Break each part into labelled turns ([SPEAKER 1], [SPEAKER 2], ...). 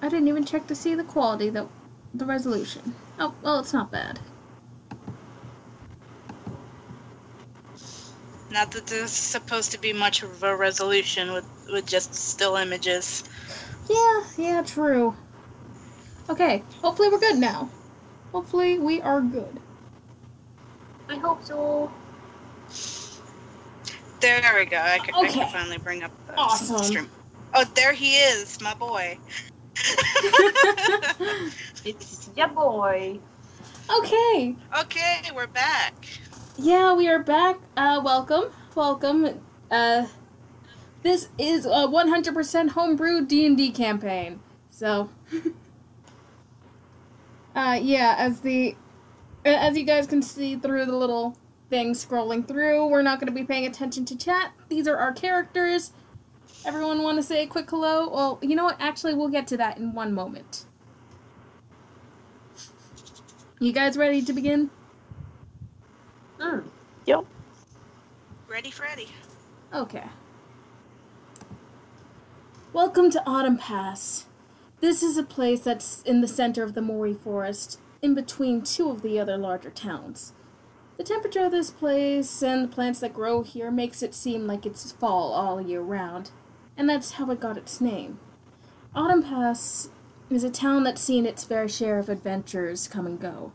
[SPEAKER 1] I didn't even check to see the quality, the resolution. Oh, well, it's not bad.
[SPEAKER 2] Not that there's supposed to be much of a resolution with just still images.
[SPEAKER 1] Yeah, true. Okay, hopefully we're good now. Hopefully we are good.
[SPEAKER 3] I hope so.
[SPEAKER 2] There we go. I can finally bring up the stream. Oh, there he is, my boy.
[SPEAKER 3] It's ya boy.
[SPEAKER 1] Okay,
[SPEAKER 2] we're back.
[SPEAKER 1] Yeah, we are back. Welcome. This is a 100% homebrew D&D campaign. So, yeah, as you guys can see through the little thing scrolling through, we're not going to be paying attention to chat. These are our characters. Everyone want to say a quick hello? Well, you know what? Actually, we'll get to that in one moment. You guys ready to begin?
[SPEAKER 3] Yep.
[SPEAKER 2] Ready, Freddy.
[SPEAKER 1] Okay. Welcome to Autumn Pass. This is a place that's in the center of the Mori Forest, in between two of the other larger towns. The temperature of this place and the plants that grow here makes it seem like it's fall all year round, and that's how it got its name. Autumn Pass is a town that's seen its fair share of adventurers come and go.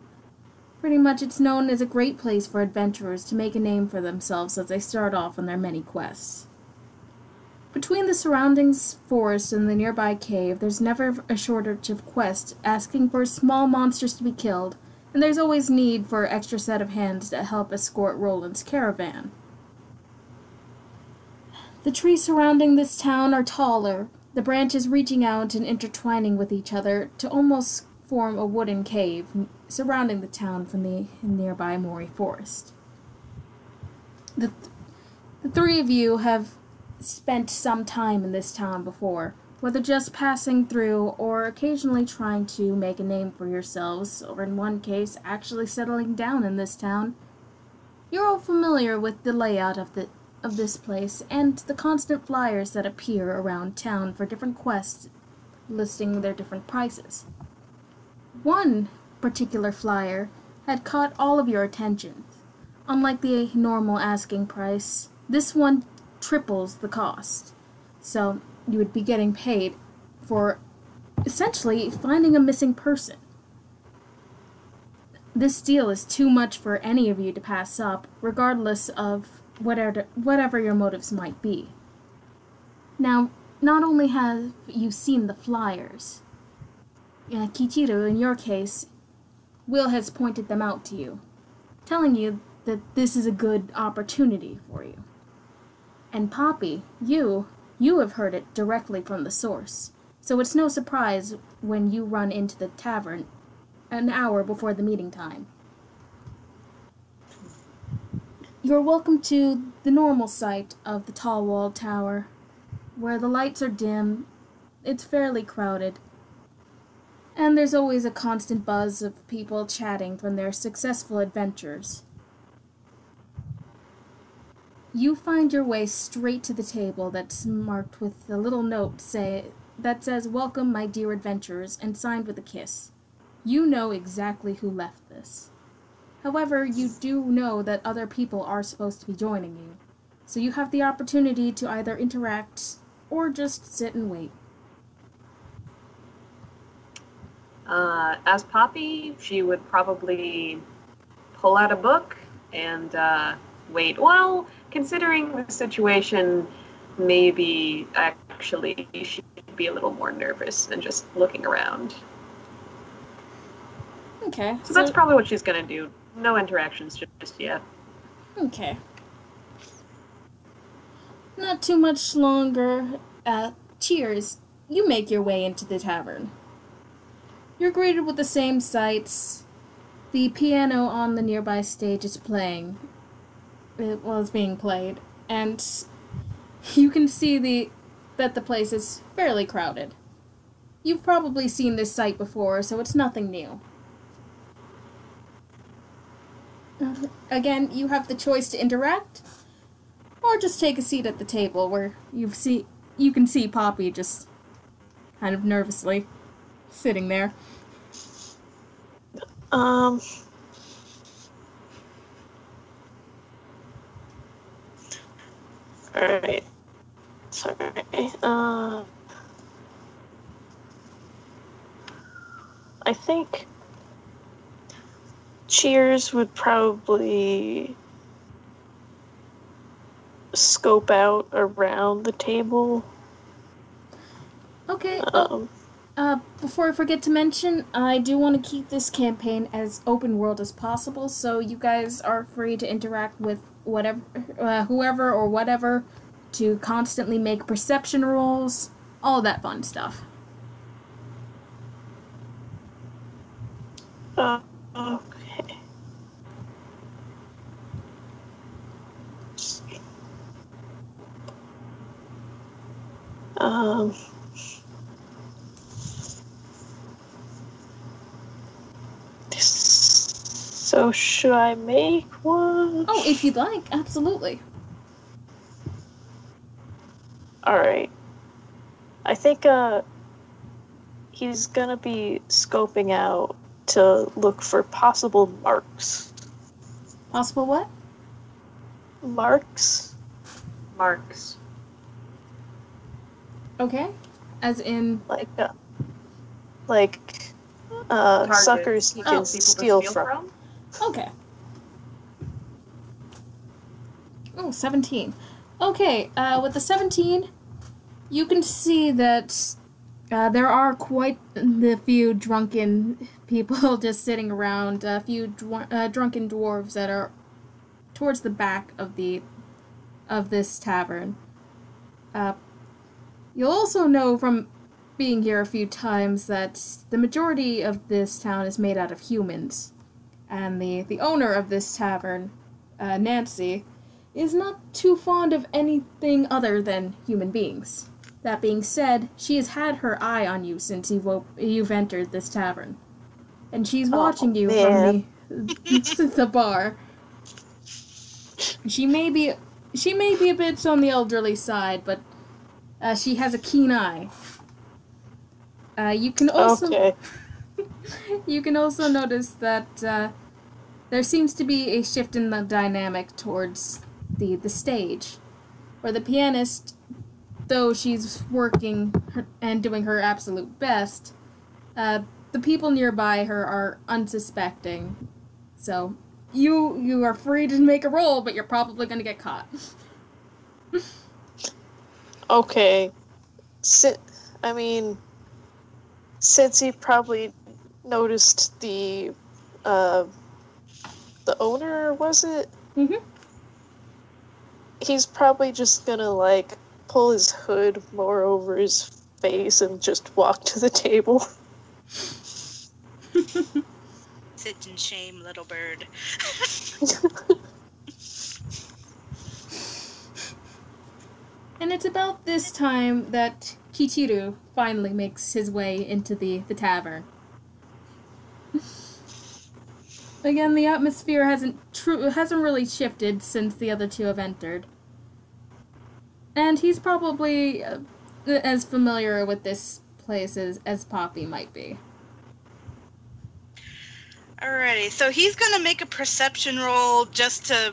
[SPEAKER 1] Pretty much it's known as a great place for adventurers to make a name for themselves as they start off on their many quests. Between the surrounding forest and the nearby cave, there's never a shortage of quests asking for small monsters to be killed, and there's always need for an extra set of hands to help escort Roland's caravan. The trees surrounding this town are taller, the branches reaching out and intertwining with each other to almost form a wooden cave surrounding the town from the nearby Mori Forest. The three of you have spent some time in this town before, whether just passing through or occasionally trying to make a name for yourselves, or in one case, actually settling down in this town. You're all familiar with the layout of this place and the constant flyers that appear around town for different quests listing their different prices. One particular flyer had caught all of your attention. Unlike the normal asking price, this one triples the cost. So you would be getting paid for essentially finding a missing person. This deal is too much for any of you to pass up, regardless of whatever your motives might be. Now, not only have you seen the flyers, Kichiro, in your case, Will has pointed them out to you, telling you that this is a good opportunity for you. And Poppy, you have heard it directly from the source, so it's no surprise when you run into the tavern an hour before the meeting time. You're welcome to the normal site of the tall walled tower, where the lights are dim, it's fairly crowded, and there's always a constant buzz of people chatting from their successful adventures. You find your way straight to the table that's marked with a little note that says, "Welcome, my dear adventurers," and signed with a kiss. You know exactly who left this. However, you do know that other people are supposed to be joining you, so you have the opportunity to either interact or just sit and wait.
[SPEAKER 3] As Poppy, she would probably pull out a book and wait. Well, considering the situation, maybe actually she'd be a little more nervous than just looking around.
[SPEAKER 1] Okay.
[SPEAKER 3] So that's probably what she's going to do. No interactions just yet.
[SPEAKER 1] Okay. Not too much longer. Cheers. You make your way into the tavern. You're greeted with the same sights. The piano on the nearby stage is playing. It was being played. And you can see that the place is fairly crowded. You've probably seen this sight before, so it's nothing new. Again, you have the choice to interact, or just take a seat at the table where you can see Poppy just kind of nervously. sitting there.
[SPEAKER 4] Alright. Sorry. I think Cheers would probably scope out around the table.
[SPEAKER 1] Okay. Before I forget to mention, I do want to keep this campaign as open world as possible, so you guys are free to interact with whatever, whoever or whatever, to constantly make perception rolls, all that fun stuff.
[SPEAKER 4] Okay. So should I make one?
[SPEAKER 1] Oh, if you'd like, absolutely.
[SPEAKER 4] Alright. I think, he's gonna be scoping out to look for possible marks.
[SPEAKER 1] Possible what?
[SPEAKER 4] Marks?
[SPEAKER 3] Marks.
[SPEAKER 1] Okay. As in...
[SPEAKER 4] suckers he can steal from.
[SPEAKER 1] Okay. Oh, 17. Okay, with the 17, you can see that there are quite the few drunken people just sitting around, a few drunken dwarves that are towards the back of this tavern. You'll also know from being here a few times that the majority of this town is made out of humans. And the owner of this tavern, Nancy, is not too fond of anything other than human beings. That being said, she has had her eye on you since you've entered this tavern. And she's watching you from the bar. She may be a bit on the elderly side, but she has a keen eye. You can also you can also notice that there seems to be a shift in the dynamic towards the stage, where the pianist, though she's working and doing her absolute best, the people nearby her are unsuspecting. So you are free to make a roll, but you're probably going to get caught.
[SPEAKER 4] Okay. Since he probably noticed the owner, was it?
[SPEAKER 1] Mm-hmm.
[SPEAKER 4] He's probably just gonna, pull his hood more over his face and just walk to the table.
[SPEAKER 2] Sit in shame, little bird.
[SPEAKER 1] And it's about this time that Kichiro finally makes his way into the tavern. Again, the atmosphere hasn't really shifted since the other two have entered. And he's probably as familiar with this place as Poppy might be.
[SPEAKER 2] Alrighty, so he's gonna make a perception roll just to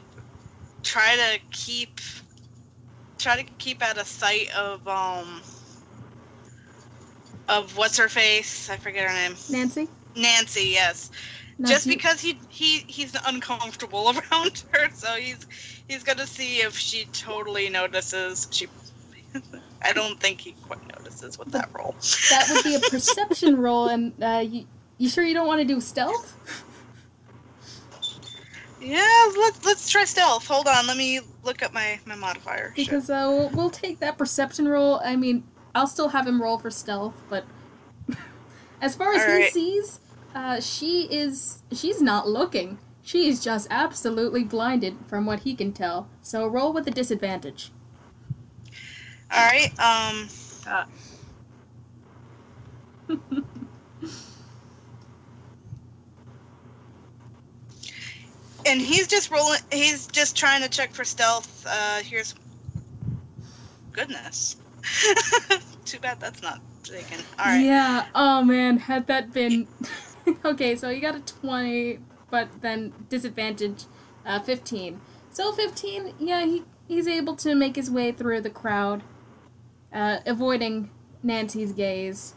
[SPEAKER 2] try to keep out of sight of what's her face? I forget her name.
[SPEAKER 1] Nancy?
[SPEAKER 2] Nancy, yes. Just because he's uncomfortable around her, so he's gonna see if she totally notices. I don't think he quite notices with that roll.
[SPEAKER 1] That would be a perception roll, and you sure you don't want to do stealth?
[SPEAKER 2] Yeah, let's try stealth. Hold on, let me look up my modifier.
[SPEAKER 1] Because we'll take that perception roll. I mean, I'll still have him roll for stealth, but as far as he sees, she's not looking. She is just absolutely blinded from what he can tell. So roll with a disadvantage.
[SPEAKER 2] Alright, and he's just trying to check for stealth. Here's... Goodness. Too bad that's not taken. All right.
[SPEAKER 1] Yeah. Oh man, had that been okay. So you got a 20, but then disadvantage, 15. So 15. Yeah, he's able to make his way through the crowd, avoiding Nancy's gaze.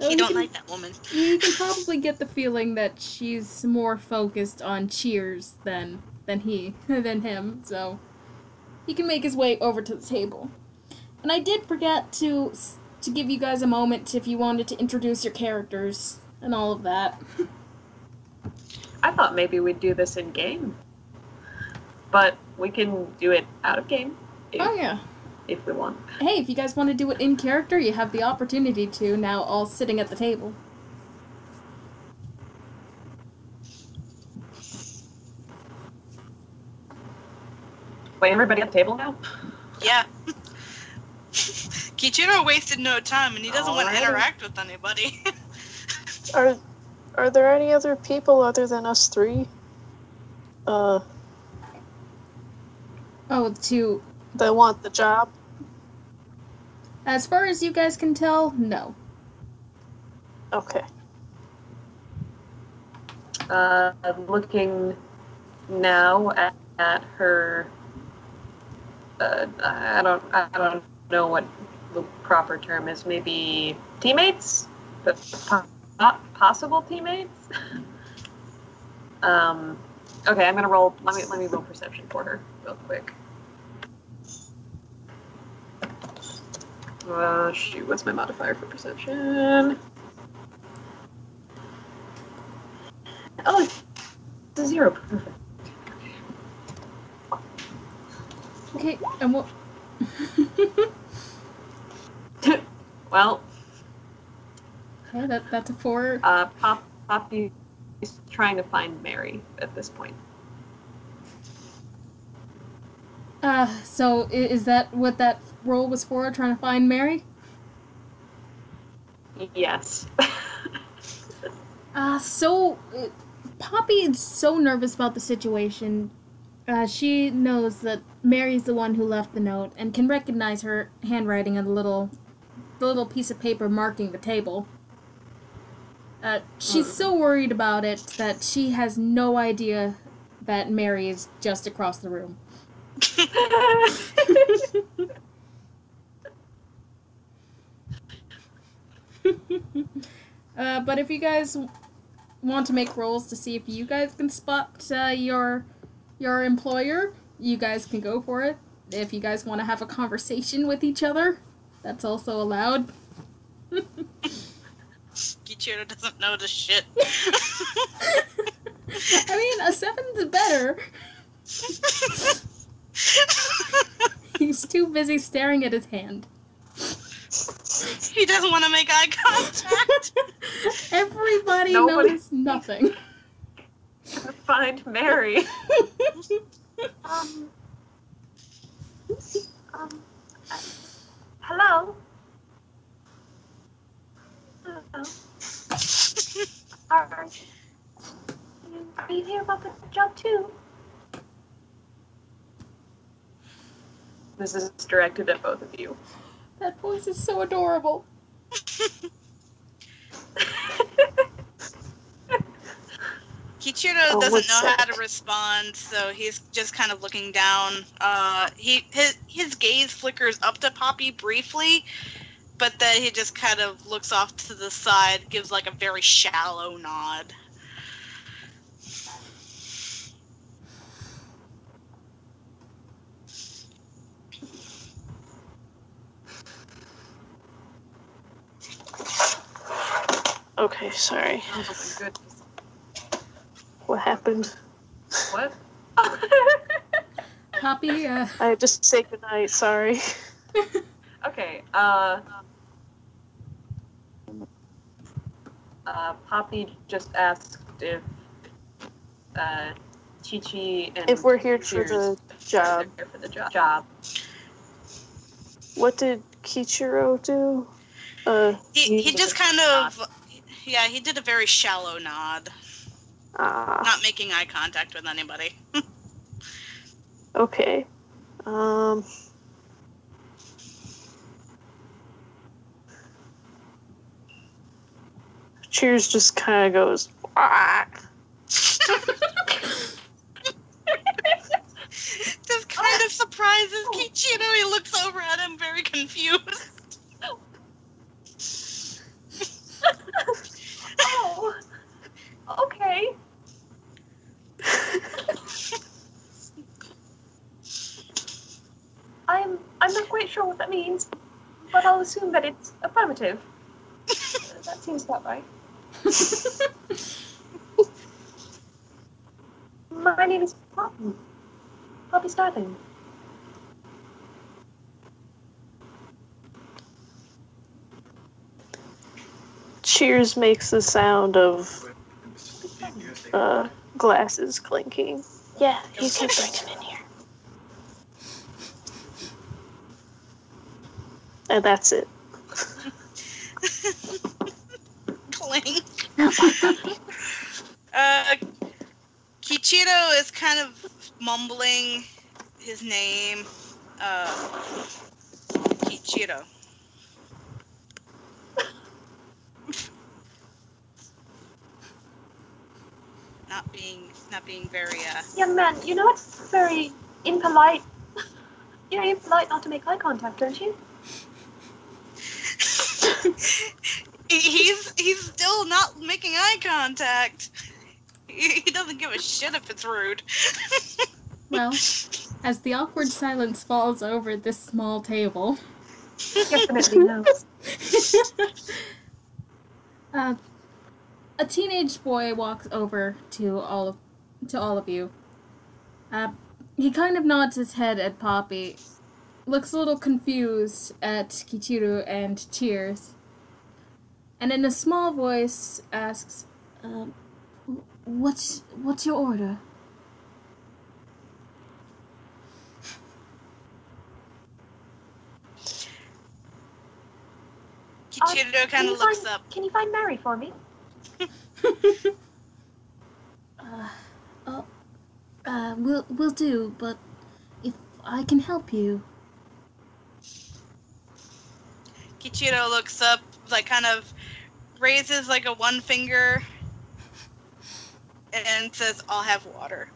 [SPEAKER 2] He don't like that woman.
[SPEAKER 1] You can probably get the feeling that she's more focused on cheers than him. So he can make his way over to the table. And I did forget to give you guys a moment if you wanted to introduce your characters and all of that.
[SPEAKER 3] I thought maybe we'd do this in game, but we can do it out of game. If we want.
[SPEAKER 1] Hey, if you guys want to do it in character, you have the opportunity to now, all sitting at the table.
[SPEAKER 3] Wait, everybody at the table now?
[SPEAKER 2] Yeah. Kichiro wasted no time, and he doesn't want to interact with anybody.
[SPEAKER 4] Are there any other people other than us three?
[SPEAKER 1] Oh,
[SPEAKER 4] that want the job?
[SPEAKER 1] As far as you guys can tell, no.
[SPEAKER 4] Okay.
[SPEAKER 3] Looking now at her. I don't know what the proper term is. Maybe teammates, but not possible teammates. Okay, I'm gonna roll. Let me roll perception for her real quick. Shoot, what's my modifier for perception? Oh, it's a 0. Perfect.
[SPEAKER 1] Okay, and what?
[SPEAKER 3] Well.
[SPEAKER 1] Okay, that's a 4.
[SPEAKER 3] Poppy is trying to find Mary at this point.
[SPEAKER 1] So is that what that roll was for, trying to find Mary?
[SPEAKER 3] Yes.
[SPEAKER 1] Poppy is so nervous about the situation. She knows that Mary's the one who left the note and can recognize her handwriting on the little piece of paper marking the table. She's so worried about it that she has no idea that Mary is just across the room. But if you guys want to make rolls to see if you guys can spot your employer, you guys can go for it. If you guys want to have a conversation with each other, that's also allowed.
[SPEAKER 2] Kichiro doesn't know the shit.
[SPEAKER 1] I mean, a 7's better. He's too busy staring at his hand.
[SPEAKER 2] He doesn't want to make eye contact.
[SPEAKER 1] Everybody knows nothing.
[SPEAKER 3] Find Mary. Hello. Hello. Are you here about the job too? This is directed at both of you.
[SPEAKER 1] That voice is so adorable.
[SPEAKER 2] Kichiro doesn't know how to respond, so he's just kind of looking down. His gaze flickers up to Poppy briefly, but then he just kind of looks off to the side, gives like a very shallow nod.
[SPEAKER 4] Okay, sorry.
[SPEAKER 3] Oh my goodness.
[SPEAKER 4] What happened?
[SPEAKER 3] What?
[SPEAKER 1] Poppy,
[SPEAKER 4] I had to say goodnight, sorry.
[SPEAKER 3] Okay, Poppy just asked if Chi-Chi and
[SPEAKER 4] if we're here for the job.
[SPEAKER 3] For the job.
[SPEAKER 4] What did Kichiro do?
[SPEAKER 2] He just kind of, yeah, he did a very shallow nod. Not making eye contact with anybody.
[SPEAKER 4] Okay. Cheers just kind of goes, ah.
[SPEAKER 2] This kind of surprises Kichiro. He looks over at him very confused.
[SPEAKER 3] Oh, okay. I'm not quite sure what that means, but I'll assume that it's affirmative. That seems about right. My name is Poppy Starling.
[SPEAKER 4] Cheers makes the sound of glasses clinking. Yeah, you can bring him in here. And that's it.
[SPEAKER 2] Clink. Kichiro is kind of mumbling his name. Kichiro. Not being very
[SPEAKER 3] Young man, you know it's very impolite. You're impolite not to make eye contact, don't you?
[SPEAKER 2] He's still not making eye contact. He doesn't give a shit if it's rude.
[SPEAKER 1] Well, as the awkward silence falls over this small table,
[SPEAKER 3] Definitely no.
[SPEAKER 1] a teenage boy walks over to all of you. He kind of nods his head at Poppy, looks a little confused at Kichiro and Cheers, and in a small voice asks, "What's your order?"
[SPEAKER 2] Kichiro kind of looks up.
[SPEAKER 3] Can you find Mary for me?
[SPEAKER 1] Will do, but if I can help you.
[SPEAKER 2] Kichiro looks up, like kind of raises like a one finger and says, "I'll have water."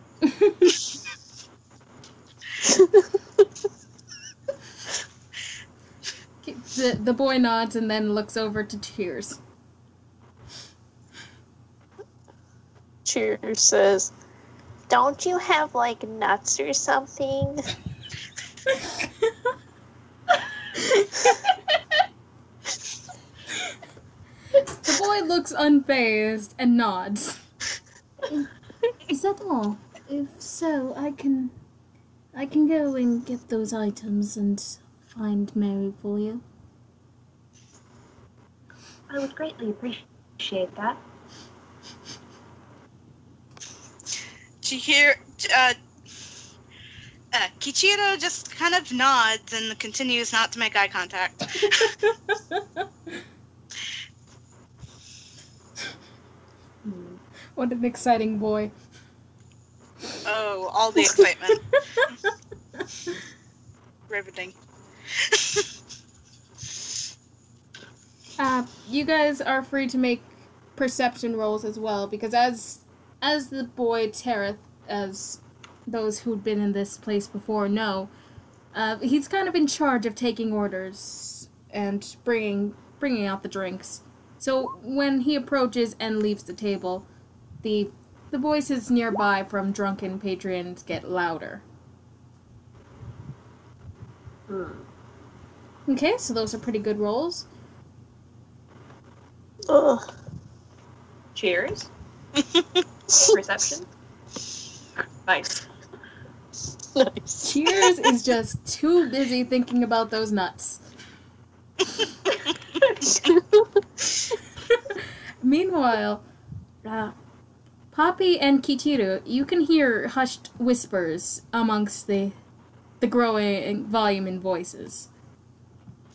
[SPEAKER 1] The boy nods and then looks over to Cheers.
[SPEAKER 4] Cheers says, "Don't you have, like, nuts or something?"
[SPEAKER 1] The boy looks unfazed and nods. Is that all? If so, I can go and get those items and find Mary for you.
[SPEAKER 3] I would greatly appreciate that.
[SPEAKER 2] Kichiro just kind of nods and continues not to make eye contact.
[SPEAKER 1] What an exciting boy.
[SPEAKER 2] Oh, all the excitement. Riveting.
[SPEAKER 1] You guys are free to make perception rolls as well, because as the boy Tereth, as those who'd been in this place before know, he's kind of in charge of taking orders and bringing out the drinks. So when he approaches and leaves the table, the voices nearby from drunken patrons get louder. Okay, so those are pretty good rolls.
[SPEAKER 4] Ugh.
[SPEAKER 3] Cheers. Perception. Nice.
[SPEAKER 4] Nice.
[SPEAKER 1] Cheers is just too busy thinking about those nuts. Meanwhile, Poppy and Kichiro, you can hear hushed whispers amongst the growing volume in voices.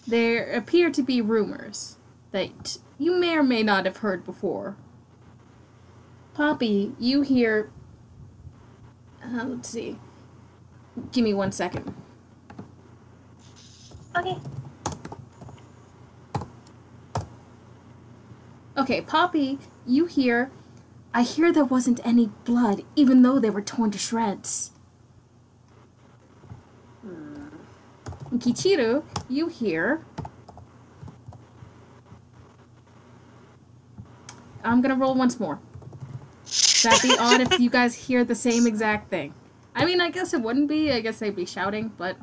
[SPEAKER 1] There appear to be rumors that you may or may not have heard before. Poppy, you hear... let's see. Give me 1 second.
[SPEAKER 3] Okay.
[SPEAKER 1] Okay, Poppy, I hear there wasn't any blood, even though they were torn to shreds. And Kichiro, you hear... I'm gonna roll once more. That'd be odd if you guys hear the same exact thing. I mean, I guess it wouldn't be. I guess they'd be shouting, but...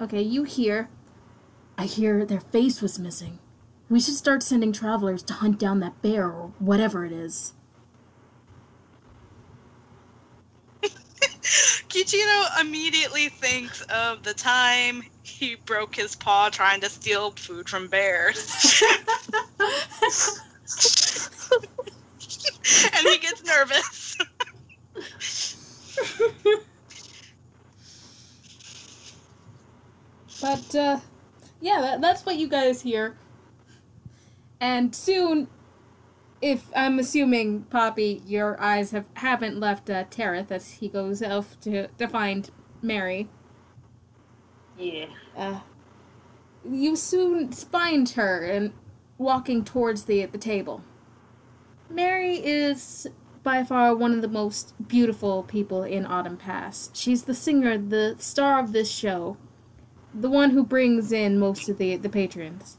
[SPEAKER 1] Okay, you hear... I hear their face was missing. We should start sending travelers to hunt down that bear or whatever it is.
[SPEAKER 2] Kichiro immediately thinks of the time he broke his paw trying to steal food from bears. And he gets nervous.
[SPEAKER 1] But, yeah, that's what you guys hear. And soon, if I'm assuming, Poppy, your eyes haven't left Tereth as he goes off to find Mary.
[SPEAKER 3] Yeah.
[SPEAKER 1] You soon find her and walking towards the table. Mary is by far one of the most beautiful people in Autumn Pass. She's the singer, the star of this show, the one who brings in most of the patrons.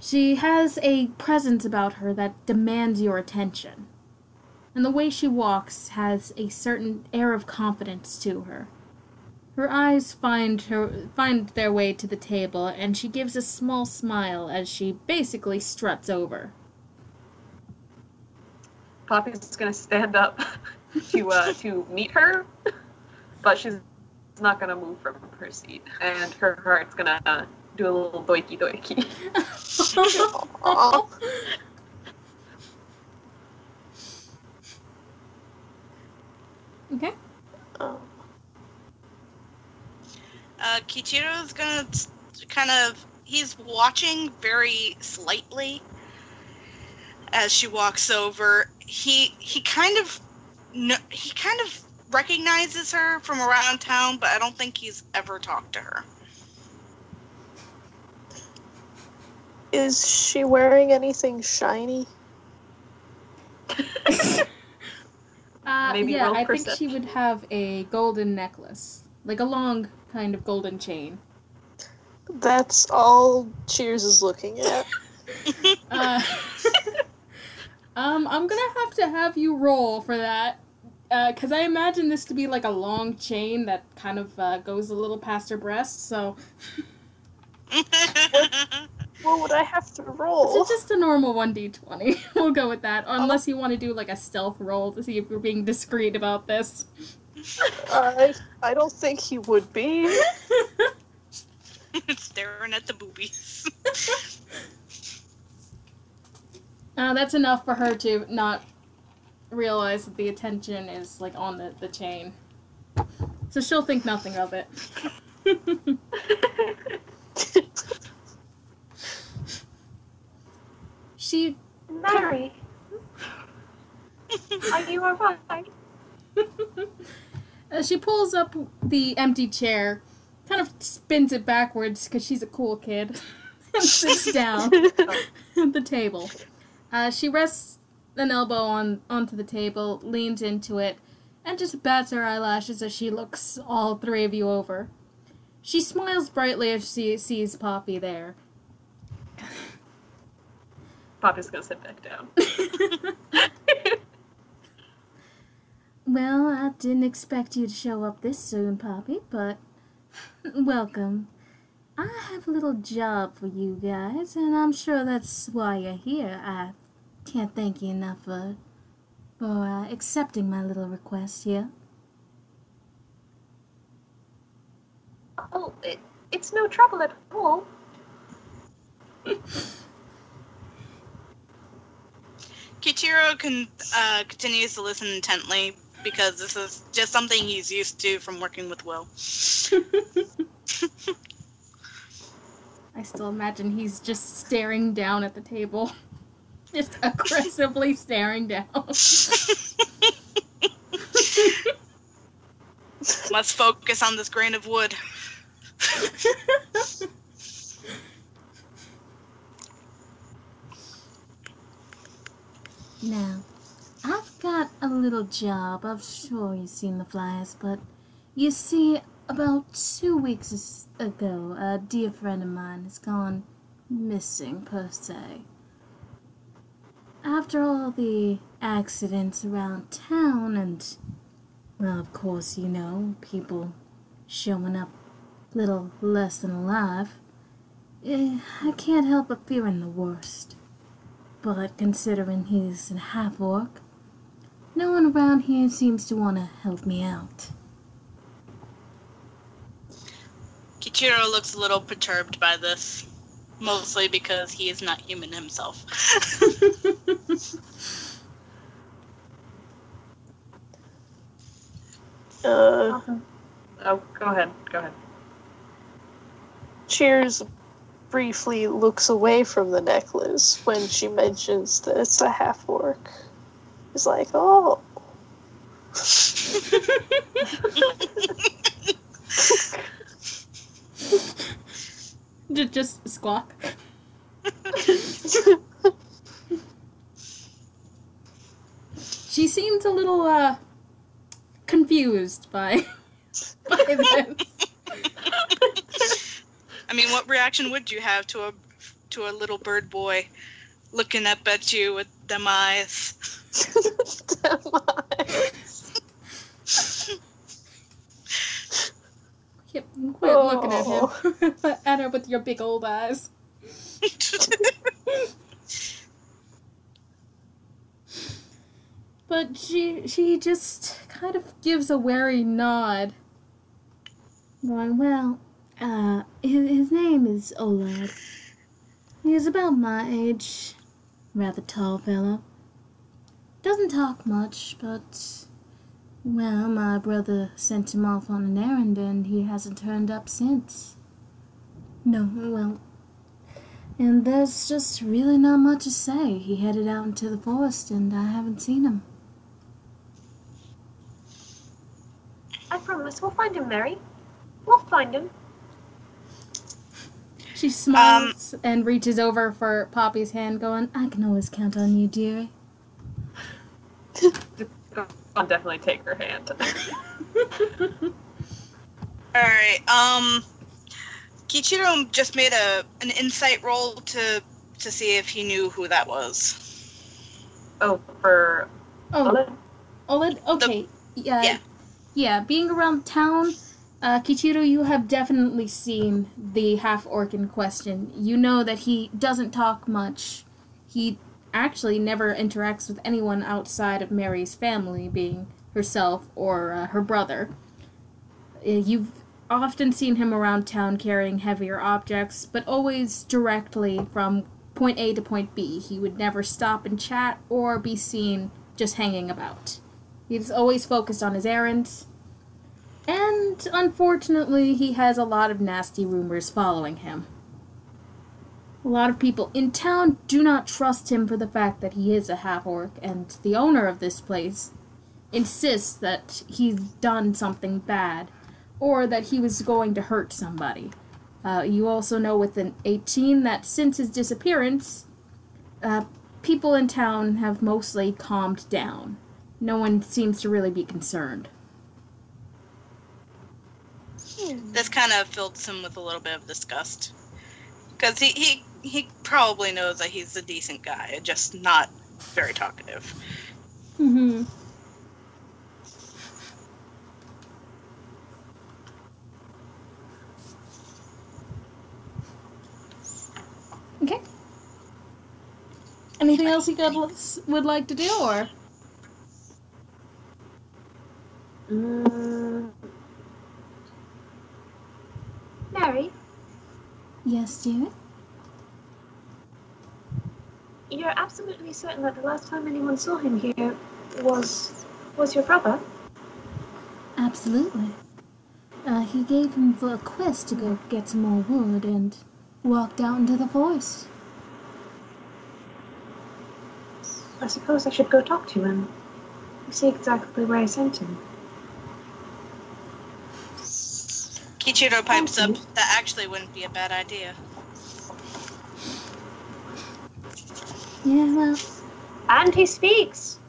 [SPEAKER 1] She has a presence about her that demands your attention, and the way she walks has a certain air of confidence to her. Her eyes find their way to the table, and she gives a small smile as she basically struts over.
[SPEAKER 3] Poppy's gonna stand up to meet her, but she's not gonna move from her seat, and her heart's gonna do a little doiki doiki.
[SPEAKER 1] Okay.
[SPEAKER 2] Kichiro's gonna he's watching very slightly as she walks over. He kind of recognizes her from around town, but I don't think he's ever talked to her.
[SPEAKER 4] Is she wearing anything shiny?
[SPEAKER 3] Maybe
[SPEAKER 1] yeah,
[SPEAKER 3] roll
[SPEAKER 1] I think
[SPEAKER 3] perception.
[SPEAKER 1] she would have a golden necklace. Like a long kind of golden chain.
[SPEAKER 4] That's all Cheers is looking at.
[SPEAKER 1] I'm gonna have you roll for that. Because I imagine this to be like a long chain that kind of goes a little past her breast, so...
[SPEAKER 4] What would I have to roll?
[SPEAKER 1] It's just a normal 1d20. We'll go with that. Unless you want to do like a stealth roll to see if you're being discreet about this.
[SPEAKER 4] I don't think he would be.
[SPEAKER 2] Staring at the boobies.
[SPEAKER 1] That's enough for her to not realize that the attention is like on the chain. So she'll think nothing of it. She...
[SPEAKER 3] Mary! Are you alright?
[SPEAKER 1] She pulls up the empty chair, kind of spins it backwards because she's a cool kid, and sits down at the table. She rests an elbow onto the table, leans into it, and just bats her eyelashes as she looks all three of you over. She smiles brightly as she sees Poppy there.
[SPEAKER 3] Poppy's gonna sit back down.
[SPEAKER 1] Well, I didn't expect you to show up this soon, Poppy, but welcome. I have a little job for you guys, and I'm sure that's why you're here. I can't thank you enough for accepting my little request here.
[SPEAKER 3] Oh, it's no trouble at all.
[SPEAKER 2] Kichiro continues to listen intently because this is just something he's used to from working with Will.
[SPEAKER 1] I still imagine he's just staring down at the table. Just aggressively staring down.
[SPEAKER 2] Must focus on this grain of wood.
[SPEAKER 1] Now, I've got a little job. I'm sure you've seen the flyers, but you see, about 2 weeks ago, a dear friend of mine has gone missing, per se. After all the accidents around town and, well, of course, you know, people showing up little less than alive, I can't help but fearing the worst. But considering he's a half-orc, no one around here seems to want to help me out.
[SPEAKER 2] Kichiro looks a little perturbed by this, mostly because he is not human himself.
[SPEAKER 3] Awesome. Oh, go ahead.
[SPEAKER 4] Cheers briefly looks away from the necklace when she mentions that it's a half-orc. He's like, oh.
[SPEAKER 1] Just squawk. She seems a little, confused by this.
[SPEAKER 2] I mean, what reaction would you have to a little bird boy looking up at you with them eyes?
[SPEAKER 1] Quit looking at him. At her with your big old eyes. But she just kind of gives a wary nod. Going, well, his name is Olad. He is about my age. Rather tall fellow. Doesn't talk much, but, well, my brother sent him off on an errand and he hasn't turned up since. No, well, and there's just really not much to say. He headed out into the forest and I haven't seen him.
[SPEAKER 3] I promise we'll find him, Mary. We'll find him.
[SPEAKER 1] She smiles and reaches over for Poppy's hand, going, I can always count on you, dearie.
[SPEAKER 3] I'll definitely take her hand.
[SPEAKER 2] Alright, Kichiro just made an insight roll to see if he knew who that was.
[SPEAKER 3] Oh, for Olad?
[SPEAKER 1] Olad? Okay. Yeah, being around town, Kichiro, you have definitely seen the half-orc in question. You know that he doesn't talk much. He actually never interacts with anyone outside of Mary's family, being herself or her brother. You've often seen him around town carrying heavier objects, but always directly from point A to point B. He would never stop and chat or be seen just hanging about. He's always focused on his errands. And, unfortunately, he has a lot of nasty rumors following him. A lot of people in town do not trust him for the fact that he is a half-orc, and the owner of this place insists that he's done something bad, or that he was going to hurt somebody. You also know within 18 that since his disappearance, people in town have mostly calmed down. No one seems to really be concerned.
[SPEAKER 2] This kind of fills him with a little bit of disgust. Because he probably knows that he's a decent guy, just not very talkative.
[SPEAKER 1] Mm-hmm. Okay. Anything else you guys would like to do, or?
[SPEAKER 3] Mary?
[SPEAKER 1] Yes, dear?
[SPEAKER 3] You're absolutely certain that the last time anyone saw him here was your brother?
[SPEAKER 1] Absolutely. He gave him a quest to go get some more wood and walked out into the forest.
[SPEAKER 3] I suppose I should go talk to him. See exactly where I sent him.
[SPEAKER 2] Kichiro pipes up. That actually wouldn't be a bad idea.
[SPEAKER 1] Yeah, well,
[SPEAKER 3] And he speaks.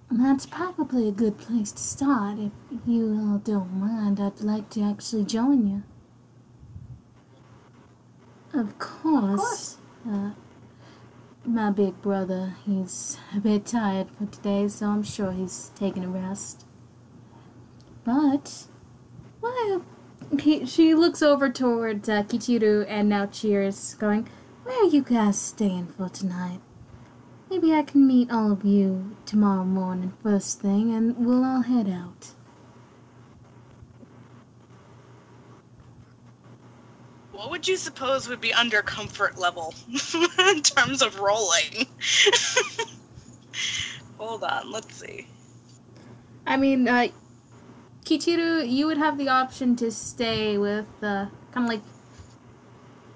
[SPEAKER 1] That's probably a good place to start. If you all don't mind, I'd like to actually join you. Of course. My big brother, he's a bit tired for today, so I'm sure he's taking a rest. But, well, she looks over toward Kichiro and now Cheers, going, where are you guys staying for tonight? Maybe I can meet all of you tomorrow morning first thing, and we'll all head out.
[SPEAKER 2] What would you suppose would be under comfort level in terms of rolling? Hold on, let's see.
[SPEAKER 1] I mean, Kichiro, you would have the option to stay with, kind of like,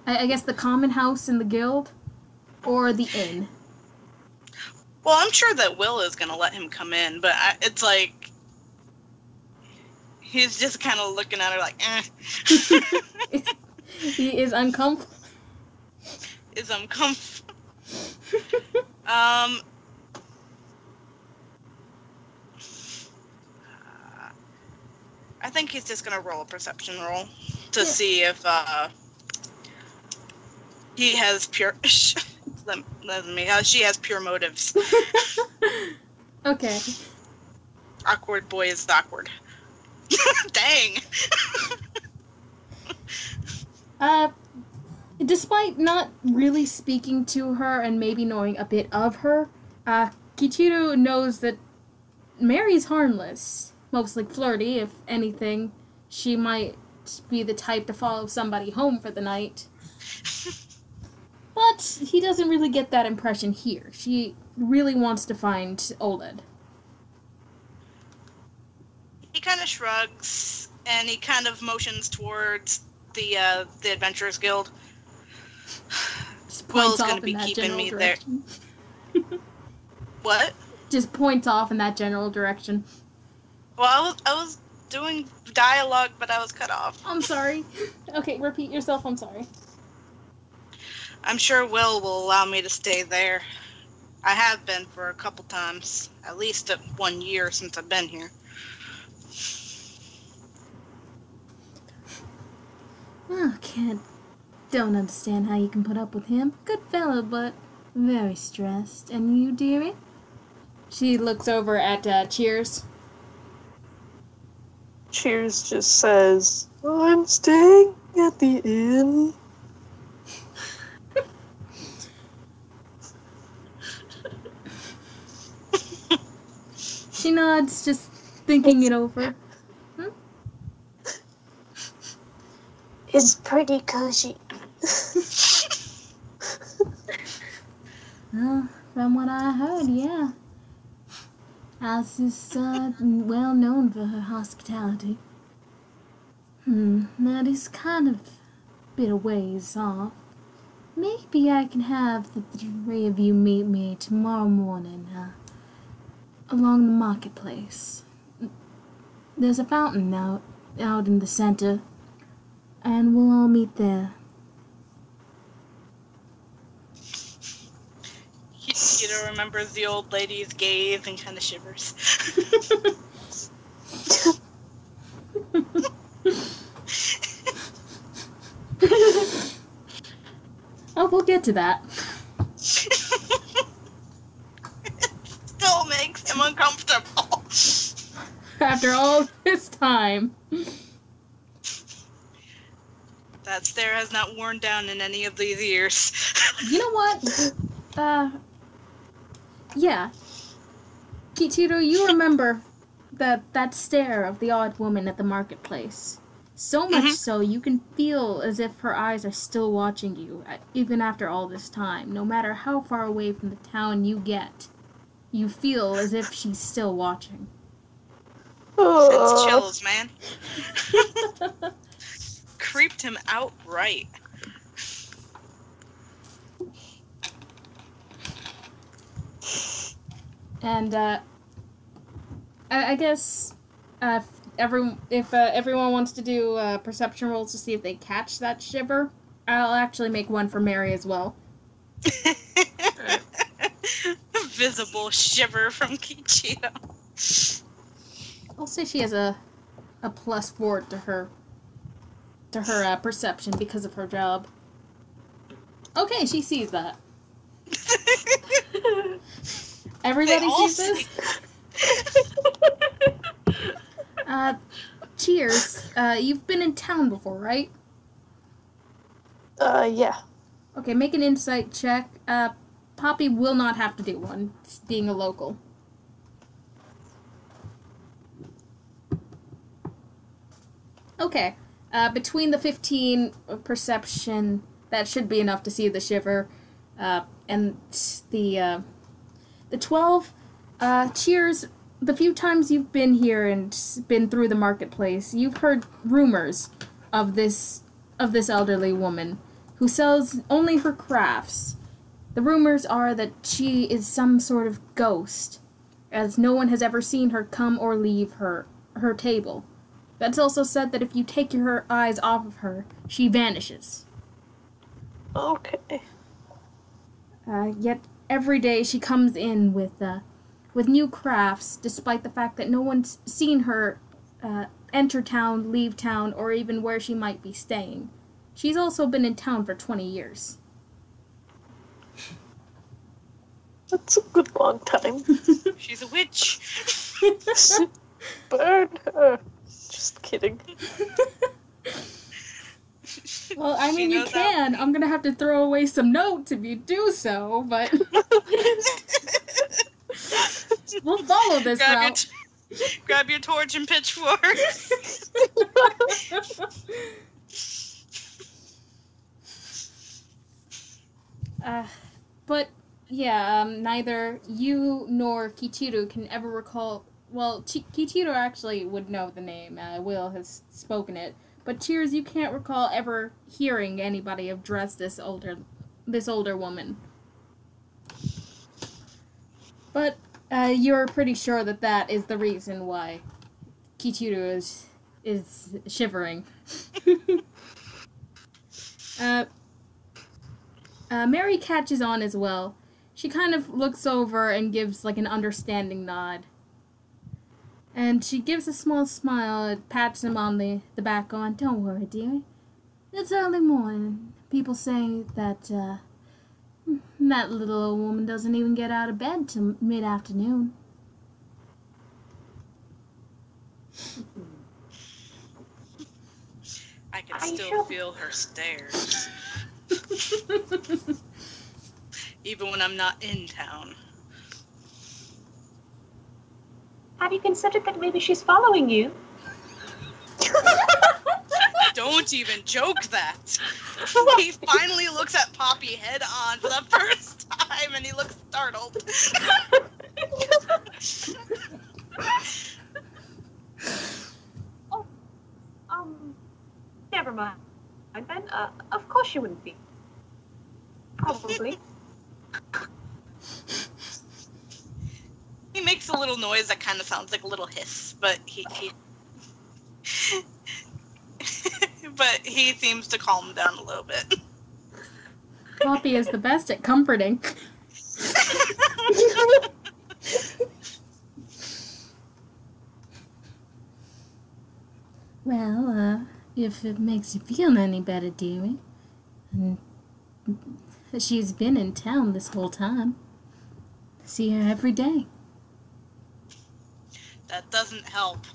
[SPEAKER 1] I guess the common house in the guild, or the inn.
[SPEAKER 2] Well, I'm sure that Will is going to let him come in, but it's like, he's just kind of looking at her like, eh.
[SPEAKER 1] He is uncomfortable.
[SPEAKER 2] I think he's just gonna roll a perception roll to see if he has pure. She has pure motives.
[SPEAKER 1] Okay.
[SPEAKER 2] Awkward boy is awkward. Dang.
[SPEAKER 1] Despite not really speaking to her and maybe knowing a bit of her, Kichiro knows that Mary's harmless. Mostly flirty, if anything. She might be the type to follow somebody home for the night. But he doesn't really get that impression here. She really wants to find Oled.
[SPEAKER 2] He kind of shrugs, and he kind of motions towards the Adventurers Guild. Will's going to be keeping me direction. There. What?
[SPEAKER 1] Just points off in that general direction.
[SPEAKER 2] Well, I was doing dialogue, but I was cut off.
[SPEAKER 1] I'm sorry. Okay, repeat yourself. I'm sorry.
[SPEAKER 2] I'm sure Will allow me to stay there. I have been for a couple times. At least 1 year since I've been here.
[SPEAKER 1] Oh, don't understand how you can put up with him. Good fellow, but very stressed. And you, dearie? She looks over at Cheers.
[SPEAKER 4] Cheers just says, I'm staying at the inn.
[SPEAKER 1] She nods, just thinking it over.
[SPEAKER 4] It's pretty cozy.
[SPEAKER 1] Well, from what I heard, yeah. Alice is well known for her hospitality. That is kind of a bit of ways off. Maybe I can have the three of you meet me tomorrow morning, along the marketplace. There's a fountain out in the center, and we'll all meet there.
[SPEAKER 2] Kichiro remembers the old lady's gaze and kind of shivers.
[SPEAKER 1] Oh, we'll get to that.
[SPEAKER 2] Still makes him uncomfortable.
[SPEAKER 1] After all this time.
[SPEAKER 2] That stare has not worn down in any of these years.
[SPEAKER 1] You know what? Yeah. Kichiro, you remember that stare of the odd woman at the marketplace. So much so, you can feel as if her eyes are still watching you, even after all this time. No matter how far away from the town you get, you feel as if she's still watching.
[SPEAKER 2] It's chills, man. Creeped him outright.
[SPEAKER 1] And, I guess, everyone wants to do perception rolls to see if they catch that shiver, I'll actually make one for Mary as well.
[SPEAKER 2] Visible shiver from Kichiro.
[SPEAKER 1] I'll say she has a +4 to her perception because of her job. Okay, she sees that. Everybody sees this? Cheers. You've been in town before, right?
[SPEAKER 4] Yeah.
[SPEAKER 1] Okay, make an insight check. Poppy will not have to do one, being a local. Okay. Between the 15 of perception, that should be enough to see the shiver, and the 12, Cheers, the few times you've been here and been through the marketplace, you've heard rumors of this elderly woman who sells only her crafts. The rumors are that she is some sort of ghost, as no one has ever seen her come or leave her table. That's also said that if you take your eyes off of her, she vanishes.
[SPEAKER 4] Okay.
[SPEAKER 1] Yet every day she comes in with new crafts, despite the fact that no one's seen her enter town, leave town, or even where she might be staying. She's also been in town for 20 years.
[SPEAKER 4] That's a good long time.
[SPEAKER 2] She's a witch.
[SPEAKER 4] Burn her. Just kidding.
[SPEAKER 1] Well, I mean, you can. I'm gonna have to throw away some notes if you do so, but... We'll follow this route.
[SPEAKER 2] Grab your torch and pitchfork.
[SPEAKER 1] But, yeah, neither you nor Kichiro can ever recall... Well, Kichiro actually would know the name. Will has spoken it. But Cheers, you can't recall ever hearing anybody address this older woman. But you're pretty sure that is the reason why Kichiro is shivering. Mary catches on as well. She kind of looks over and gives like an understanding nod. And she gives a small smile and pats him on the back, going, "Don't worry, dearie. It's early morning. People say that that little old woman doesn't even get out of bed till mid-afternoon."
[SPEAKER 2] I can still feel her stares. Even when I'm not in town.
[SPEAKER 3] Have you considered that maybe she's following you?
[SPEAKER 2] Don't even joke that. He finally looks at Poppy head on for the first time and he looks startled.
[SPEAKER 3] Never mind. Then, of course she wouldn't be. Probably.
[SPEAKER 2] He makes a little noise that kind of sounds like a little hiss, but he but he seems to calm down a little bit.
[SPEAKER 1] Poppy is the best at comforting. Well, if it makes you feel any better, dearie, and she's been in town this whole time. See her every day.
[SPEAKER 2] That doesn't help.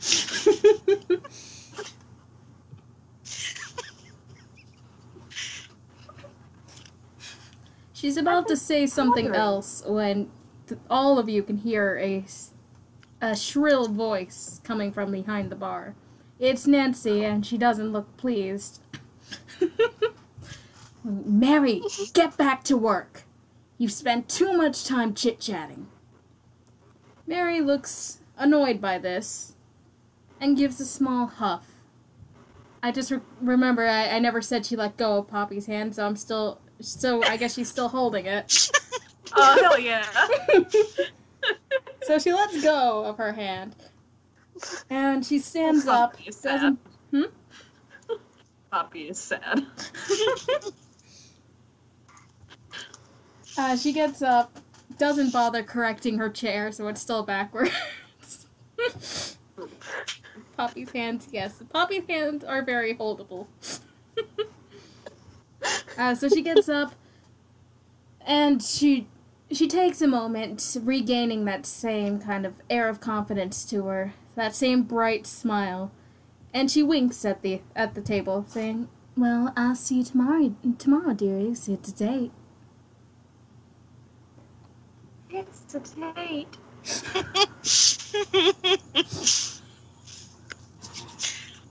[SPEAKER 1] She's about to say something else when all of you can hear a shrill voice coming from behind the bar. It's Nancy, and she doesn't look pleased. "Mary, get back to work. You've spent too much time chit-chatting." Mary looks annoyed by this and gives a small huff. I just remember I never said she let go of Poppy's hand, so I guess she's still holding it.
[SPEAKER 3] Oh, hell yeah.
[SPEAKER 1] So she lets go of her hand And she stands up.
[SPEAKER 3] Poppy is sad.
[SPEAKER 1] Hmm?
[SPEAKER 3] Poppy is sad.
[SPEAKER 1] She gets up, doesn't bother correcting her chair, so it's still backwards. Poppy's hands, yes. Poppy's hands are very holdable. So she gets up, and she takes a moment, regaining that same kind of air of confidence to her, that same bright smile, and she winks at the table, saying, "Well, I'll see you tomorrow, dearies. It's a date."
[SPEAKER 3] It's a date.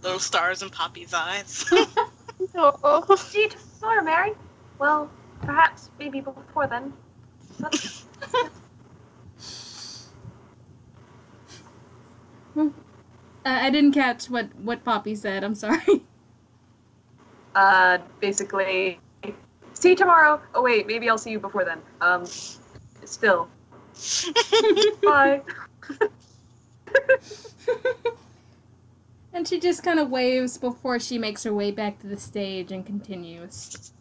[SPEAKER 2] Little stars in Poppy's eyes.
[SPEAKER 4] Oh.
[SPEAKER 3] See you tomorrow, Mary. Well, perhaps maybe before then.
[SPEAKER 1] I didn't catch what Poppy said. I'm sorry.
[SPEAKER 3] Basically, see you tomorrow. Oh wait, maybe I'll see you before then. Still. Bye.
[SPEAKER 1] And she just kind of waves before she makes her way back to the stage and continues.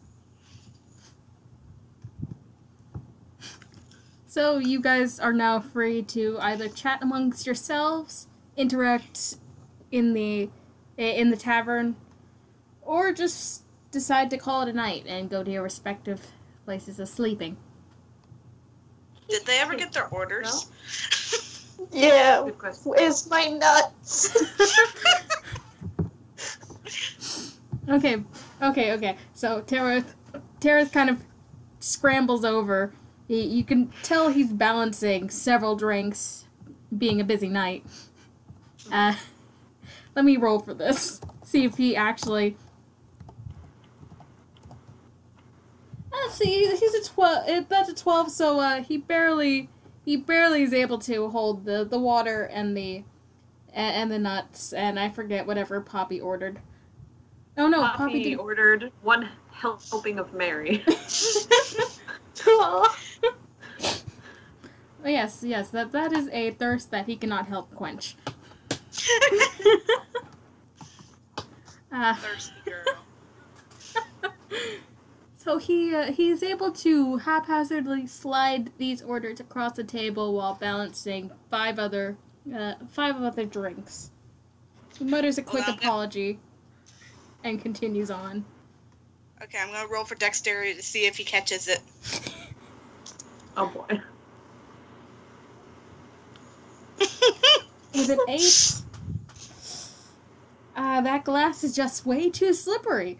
[SPEAKER 1] So you guys are now free to either chat amongst yourselves, interact in the tavern, or just decide to call it a night and go to your respective places of sleeping.
[SPEAKER 2] Did they ever get their orders?
[SPEAKER 4] Yeah,
[SPEAKER 3] Good question.
[SPEAKER 4] where's my nuts?
[SPEAKER 1] Okay. So Terrace kind of scrambles over. You can tell he's balancing several drinks, being a busy night. Let me roll for this. See if he actually... see, he's a 12. That's a 12, so he barely is able to hold the water and the nuts, and I forget whatever Poppy ordered. Oh no, Poppy did...
[SPEAKER 3] ordered one helping of Mary.
[SPEAKER 1] Oh, yes, that is a thirst that he cannot help quench.
[SPEAKER 2] Thirsty girl.
[SPEAKER 1] So he's able to haphazardly slide these orders across the table while balancing five other drinks. He mutters a quick apology and continues on.
[SPEAKER 2] Okay, I'm gonna roll for dexterity to see if he catches it.
[SPEAKER 3] Oh boy.
[SPEAKER 1] With an 8, that glass is just way too slippery.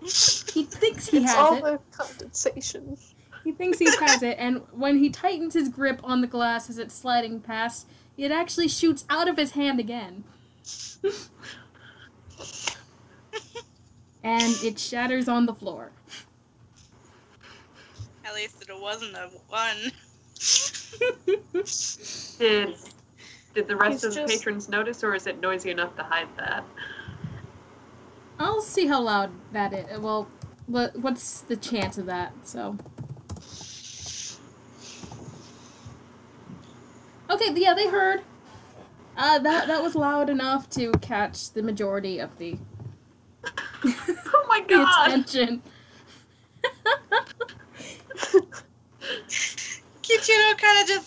[SPEAKER 1] He thinks he
[SPEAKER 4] It's
[SPEAKER 1] has
[SPEAKER 4] all
[SPEAKER 1] it.
[SPEAKER 4] the condensation.
[SPEAKER 1] He thinks he has it, and when he tightens his grip on the glass as it's sliding past, it actually shoots out of his hand again. And it shatters on the floor.
[SPEAKER 2] At least it wasn't a 1.
[SPEAKER 3] Did the rest
[SPEAKER 4] He's
[SPEAKER 3] of the
[SPEAKER 4] just-
[SPEAKER 3] patrons notice, or is it noisy enough to hide that?
[SPEAKER 1] I'll see how loud that is. Well, what's the chance of that? So. Okay, yeah, they heard. That was loud enough to catch the majority of the
[SPEAKER 3] Oh my god!
[SPEAKER 1] attention.
[SPEAKER 2] Kichiro kind of just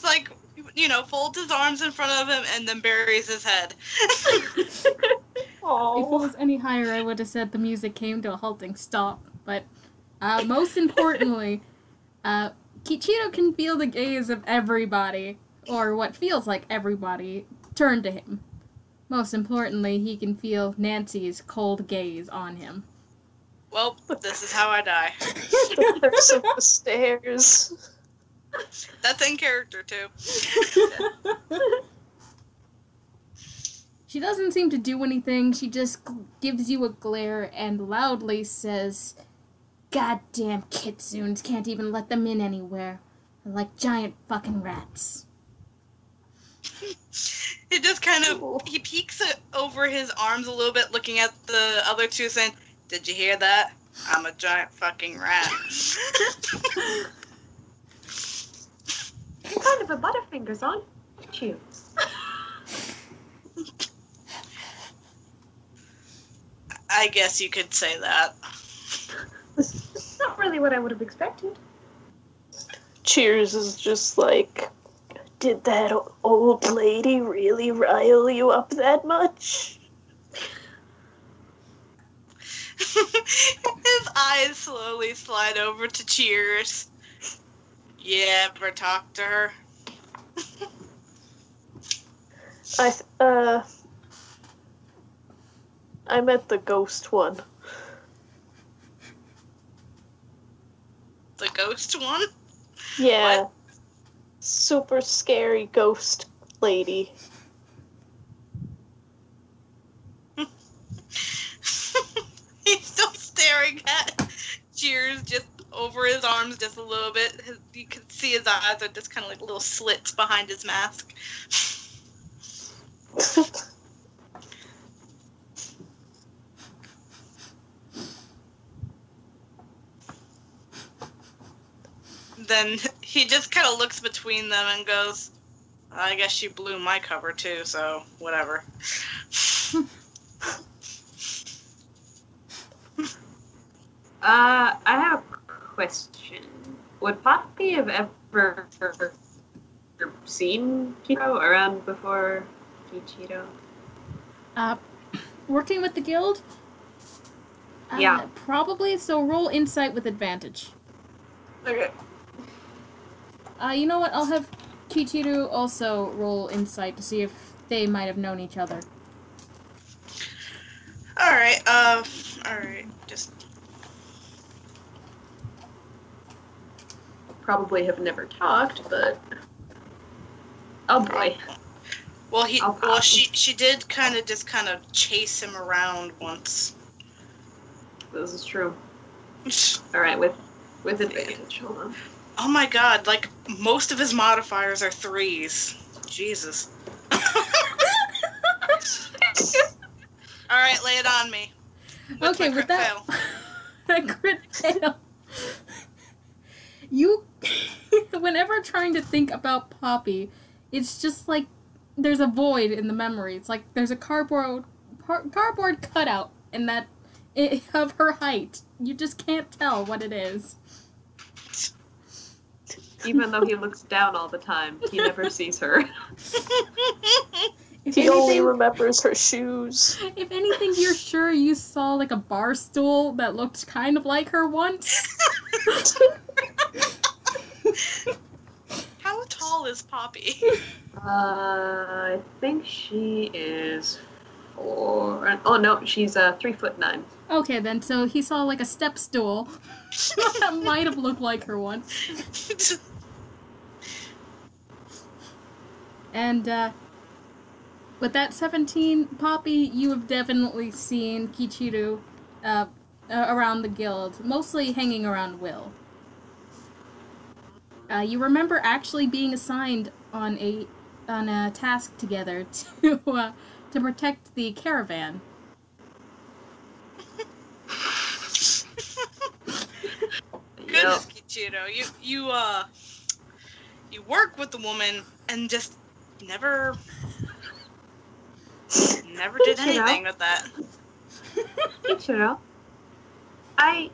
[SPEAKER 2] folds his arms in front of him and then buries his head.
[SPEAKER 1] If it was any higher, I would have said the music came to a halting stop. But most importantly, Kichiro can feel the gaze of everybody, or what feels like everybody, turn to him. Most importantly, he can feel Nancy's cold gaze on him.
[SPEAKER 2] Well, this is how I die.
[SPEAKER 4] The curse of the stairs.
[SPEAKER 2] That's in character, too.
[SPEAKER 1] She doesn't seem to do anything. She just gives you a glare and loudly says, "Goddamn kitsunes, can't even let them in anywhere. They're like giant fucking rats."
[SPEAKER 2] He just kind of, he peeks over his arms a little bit, looking at the other two, saying, "Did you hear that? I'm a giant fucking rat."
[SPEAKER 3] What kind of a Butterfingers on? Cheers.
[SPEAKER 2] I guess you could say that.
[SPEAKER 3] Not really what I would have expected.
[SPEAKER 4] Cheers is just like, did that old lady really rile you up that much?
[SPEAKER 2] His eyes slowly slide over to Cheers. You ever talk to her?
[SPEAKER 4] I met the ghost one.
[SPEAKER 2] The ghost one?
[SPEAKER 4] Yeah.
[SPEAKER 2] What?
[SPEAKER 4] Super scary ghost lady.
[SPEAKER 2] He's still staring at Cheers just over his arms just a little bit. You can see his eyes are just kind of like little slits behind his mask. Then he just kind of looks between them and goes, I guess you blew my cover too, so whatever.
[SPEAKER 3] I have a question. Would Poppy have ever seen Kichiro around before Kichiro?
[SPEAKER 1] Working with the guild?
[SPEAKER 3] Yeah.
[SPEAKER 1] Probably, so roll insight with advantage.
[SPEAKER 3] Okay.
[SPEAKER 1] You know what, I'll have Kichiro also roll insight to see if they might have known each other.
[SPEAKER 2] Alright, just...
[SPEAKER 3] Probably have never talked, but... Oh boy.
[SPEAKER 2] Well, she did kind of chase him around once.
[SPEAKER 3] This is true. Alright, with advantage. Hold on.
[SPEAKER 2] Oh my god, like, most of his modifiers are 3s. Jesus. Alright, lay it on me.
[SPEAKER 1] Okay, with that...
[SPEAKER 2] Fail.
[SPEAKER 1] That crit fail. You... Whenever trying to think about Poppy, it's just like there's a void in the memory. It's like there's a cardboard cutout of her height. You just can't tell what it is.
[SPEAKER 3] Even though he looks down all the time, he never sees her.
[SPEAKER 4] He only remembers her shoes.
[SPEAKER 1] If anything, you're sure you saw like a bar stool that looked kind of like her once.
[SPEAKER 2] How tall is Poppy?
[SPEAKER 3] I think she is 4... Oh no, she's 3'9".
[SPEAKER 1] Okay, then, so he saw like a step stool that might have looked like her once. And, with that 17, Poppy, you have definitely seen Kichiro around the guild, mostly hanging around Will. You remember actually being assigned on a task together to protect the caravan.
[SPEAKER 2] Goodness, Kichiro, you work with the woman and just never did anything with that.
[SPEAKER 3] Kichiro, I've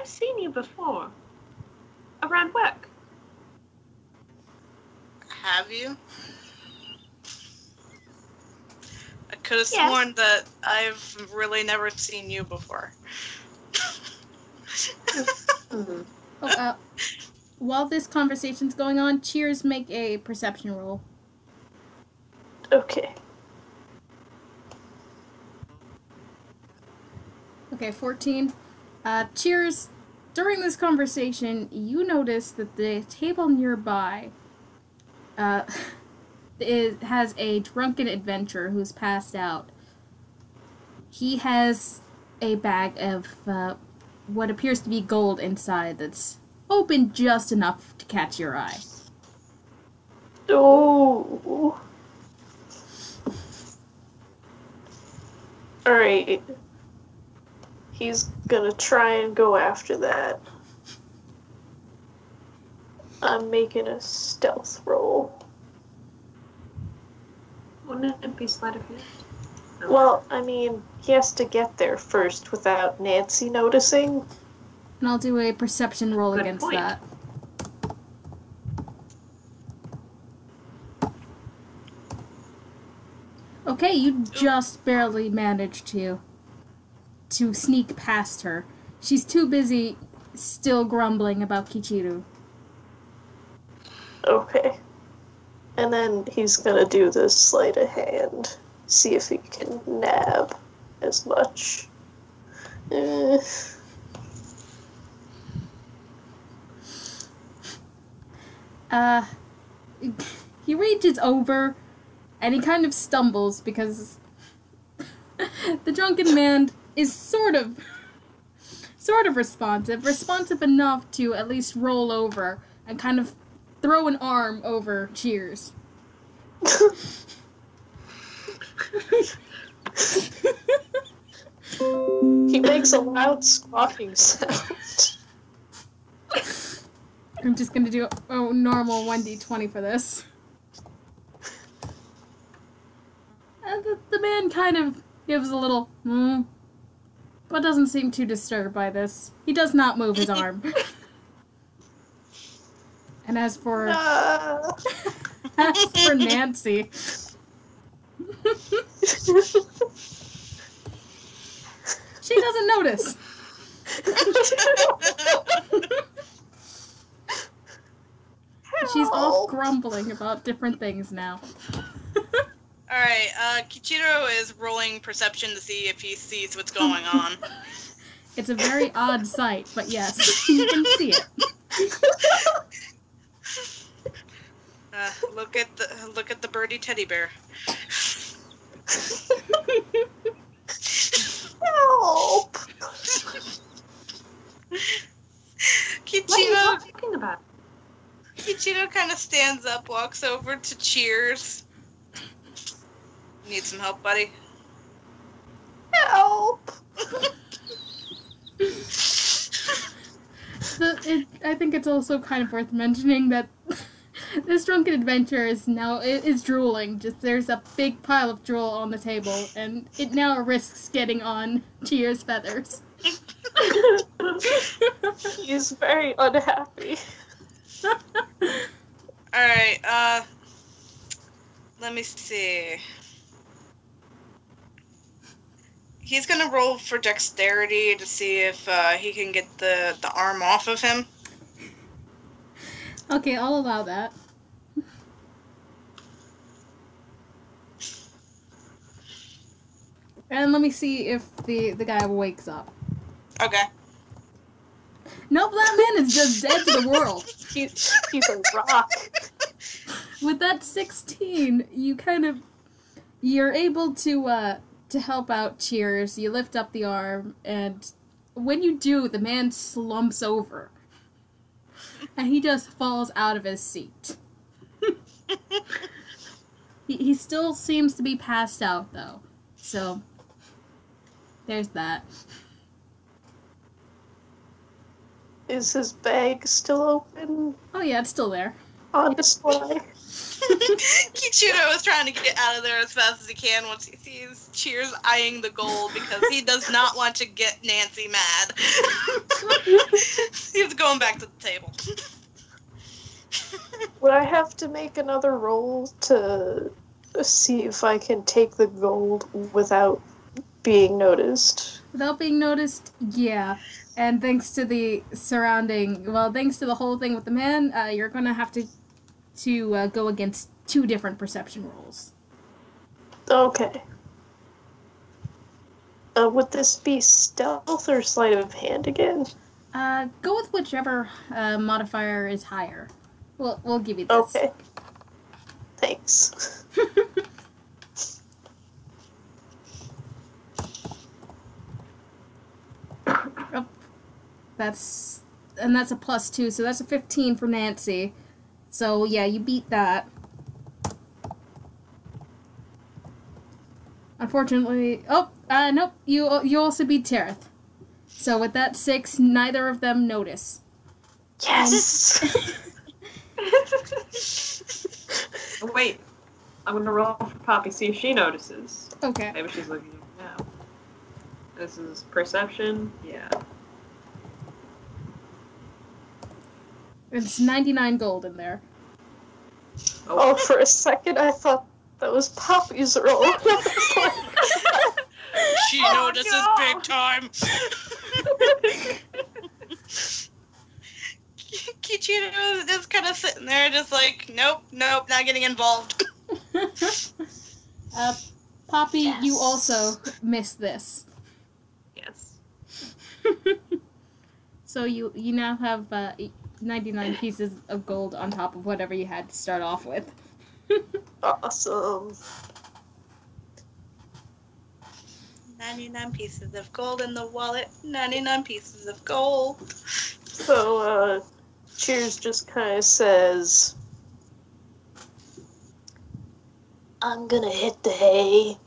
[SPEAKER 3] seen you before. Around work.
[SPEAKER 2] Have you? I could have sworn that I've really never seen you before.
[SPEAKER 1] While this conversation's going on, Cheers, make a perception roll.
[SPEAKER 4] Okay.
[SPEAKER 1] Okay, 14. Cheers, during this conversation, you notice that the table nearby has a drunken adventurer who's passed out. He has a bag of what appears to be gold inside that's open just enough to catch your eye.
[SPEAKER 4] Oh. Alright. He's gonna try and go after that. I'm making a stealth roll.
[SPEAKER 3] Wouldn't it be sleight of hand?
[SPEAKER 4] Well, I mean, he has to get there first without Nancy noticing.
[SPEAKER 1] And I'll do a perception roll
[SPEAKER 3] Good
[SPEAKER 1] against
[SPEAKER 3] point.
[SPEAKER 1] that. Okay, you just barely managed to sneak past her. She's too busy still grumbling about Kichiro.
[SPEAKER 4] Okay. And then he's gonna do the sleight of hand. See if he can nab as much.
[SPEAKER 1] He reaches over and he kind of stumbles because the drunken man is sort of responsive enough to at least roll over and kind of throw an arm over Cheers.
[SPEAKER 4] He makes a loud squawking sound.
[SPEAKER 1] I'm just gonna do a normal 1d20 for this. And the man kind of gives a little, but doesn't seem too disturbed by this. He does not move his arm. And as for Nancy, she doesn't notice. She's off grumbling about different things now.
[SPEAKER 2] Alright, Kichiro is rolling perception to see if he sees what's going on.
[SPEAKER 1] It's a very odd sight, but yes, you can see it.
[SPEAKER 2] Look at the birdie teddy bear.
[SPEAKER 4] Help!
[SPEAKER 3] What are you
[SPEAKER 2] Kichiro
[SPEAKER 3] talking about?
[SPEAKER 2] kind of stands up, walks over to Cheers. Need some help, buddy?
[SPEAKER 4] Help!
[SPEAKER 1] I think it's also kind of worth mentioning that this drunken adventurer is drooling. Just there's a big pile of drool on the table, and it now risks getting on Cheers' feathers.
[SPEAKER 4] He's very unhappy.
[SPEAKER 2] Alright, let me see. He's gonna roll for dexterity to see if he can get the arm off of him.
[SPEAKER 1] Okay, I'll allow that. And let me see if the guy wakes up.
[SPEAKER 2] Okay.
[SPEAKER 1] Nope, that man is just dead to the world.
[SPEAKER 4] He's a rock.
[SPEAKER 1] With that 16, you're able to help out Cheers. You lift up the arm, and when you do, the man slumps over. And he just falls out of his seat. He still seems to be passed out, though. So, there's that.
[SPEAKER 4] Is his bag still open?
[SPEAKER 1] Oh yeah, it's still there.
[SPEAKER 4] On display?
[SPEAKER 2] Kichiro is trying to get out of there as fast as he can once he sees Cheers eyeing the gold because he does not want to get Nancy mad. He's going back to the table.
[SPEAKER 4] Would I have to make another roll to see if I can take the gold without being noticed?
[SPEAKER 1] Without being noticed, yeah. And thanks to the thanks to the whole thing with the man, you're gonna have to go against 2 different perception rolls.
[SPEAKER 4] Okay. Would this be stealth or sleight of hand again?
[SPEAKER 1] Go with whichever modifier is higher. We'll give you this.
[SPEAKER 4] Okay. Thanks.
[SPEAKER 1] Oh, that's a +2, so that's a 15 for Nancy. So yeah, you beat that. Unfortunately, nope. You also beat Tereth. So with that 6, neither of them notice.
[SPEAKER 4] Yes.
[SPEAKER 3] Wait, gonna roll for Poppy, see if she notices.
[SPEAKER 1] Okay.
[SPEAKER 3] Maybe she's looking now. This is perception. Yeah.
[SPEAKER 1] It's 99 gold in there.
[SPEAKER 4] Oh, for a second I thought that was Poppy's roll.
[SPEAKER 2] She notices big time. Kichiro is kind of sitting there, just like, nope, not getting involved.
[SPEAKER 1] Poppy,
[SPEAKER 4] Yes.
[SPEAKER 1] you also missed this.
[SPEAKER 3] Yes.
[SPEAKER 1] So you now have 99 pieces of gold on top of whatever you had to start off with.
[SPEAKER 4] Awesome.
[SPEAKER 2] 99 pieces of gold in the wallet. 99 pieces of gold.
[SPEAKER 4] So, Cheers just kind of says, I'm gonna hit the hay.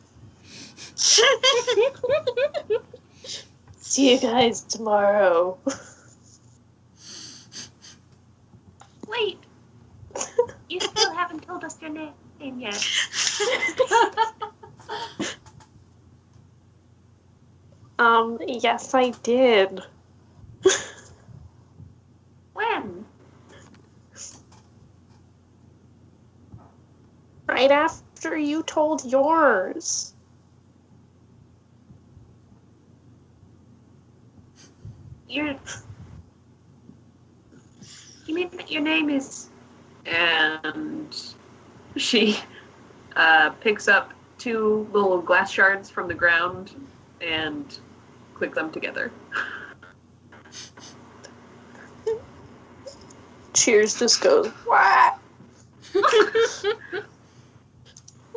[SPEAKER 4] See you guys tomorrow.
[SPEAKER 3] Wait. You still haven't told us your name yet.
[SPEAKER 4] Yes, I did.
[SPEAKER 3] When?
[SPEAKER 4] Right after you told yours.
[SPEAKER 3] You mean that your name is... And she picks up 2 little glass shards from the ground and click them together.
[SPEAKER 4] Cheers just goes, wah!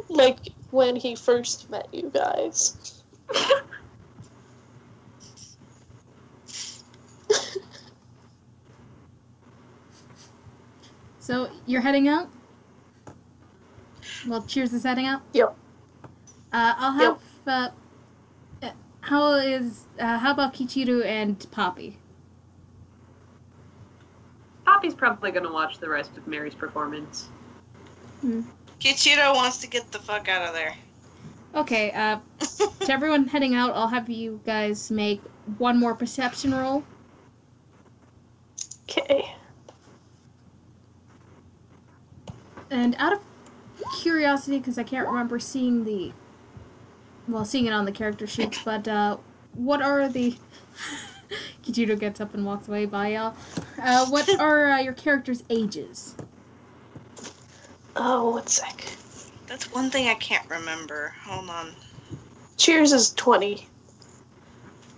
[SPEAKER 4] Like when he first met you guys.
[SPEAKER 1] So you're heading out? Well, Cheers is heading out?
[SPEAKER 4] Yep.
[SPEAKER 1] I'll have, how about Kichiro and Poppy?
[SPEAKER 3] Poppy's probably going to watch the rest of Mary's performance.
[SPEAKER 2] Kichiro wants to get the fuck out of there.
[SPEAKER 1] Okay, to everyone heading out, I'll have you guys make one more perception roll.
[SPEAKER 4] Okay.
[SPEAKER 1] And out of curiosity, because I can't remember seeing it on the character sheets, but what are the... Kichiro gets up and walks away by y'all. What are your characters' ages?
[SPEAKER 4] Oh, 1 sec.
[SPEAKER 2] That's one thing I can't remember. Hold on.
[SPEAKER 4] Cheers is 20.
[SPEAKER 2] I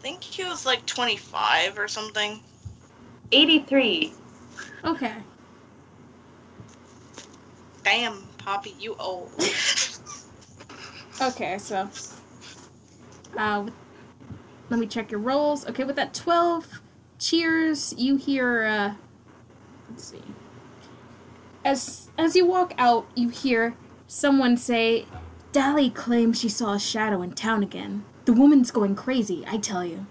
[SPEAKER 2] think he was like 25 or something.
[SPEAKER 3] 83.
[SPEAKER 1] Okay.
[SPEAKER 2] Damn, Poppy, you old.
[SPEAKER 1] Okay, so... let me check your rolls. Okay, with that 12, Cheers, you hear, let's see. As you walk out, you hear someone say, Dally claims she saw a shadow in town again. The woman's going crazy, I tell you.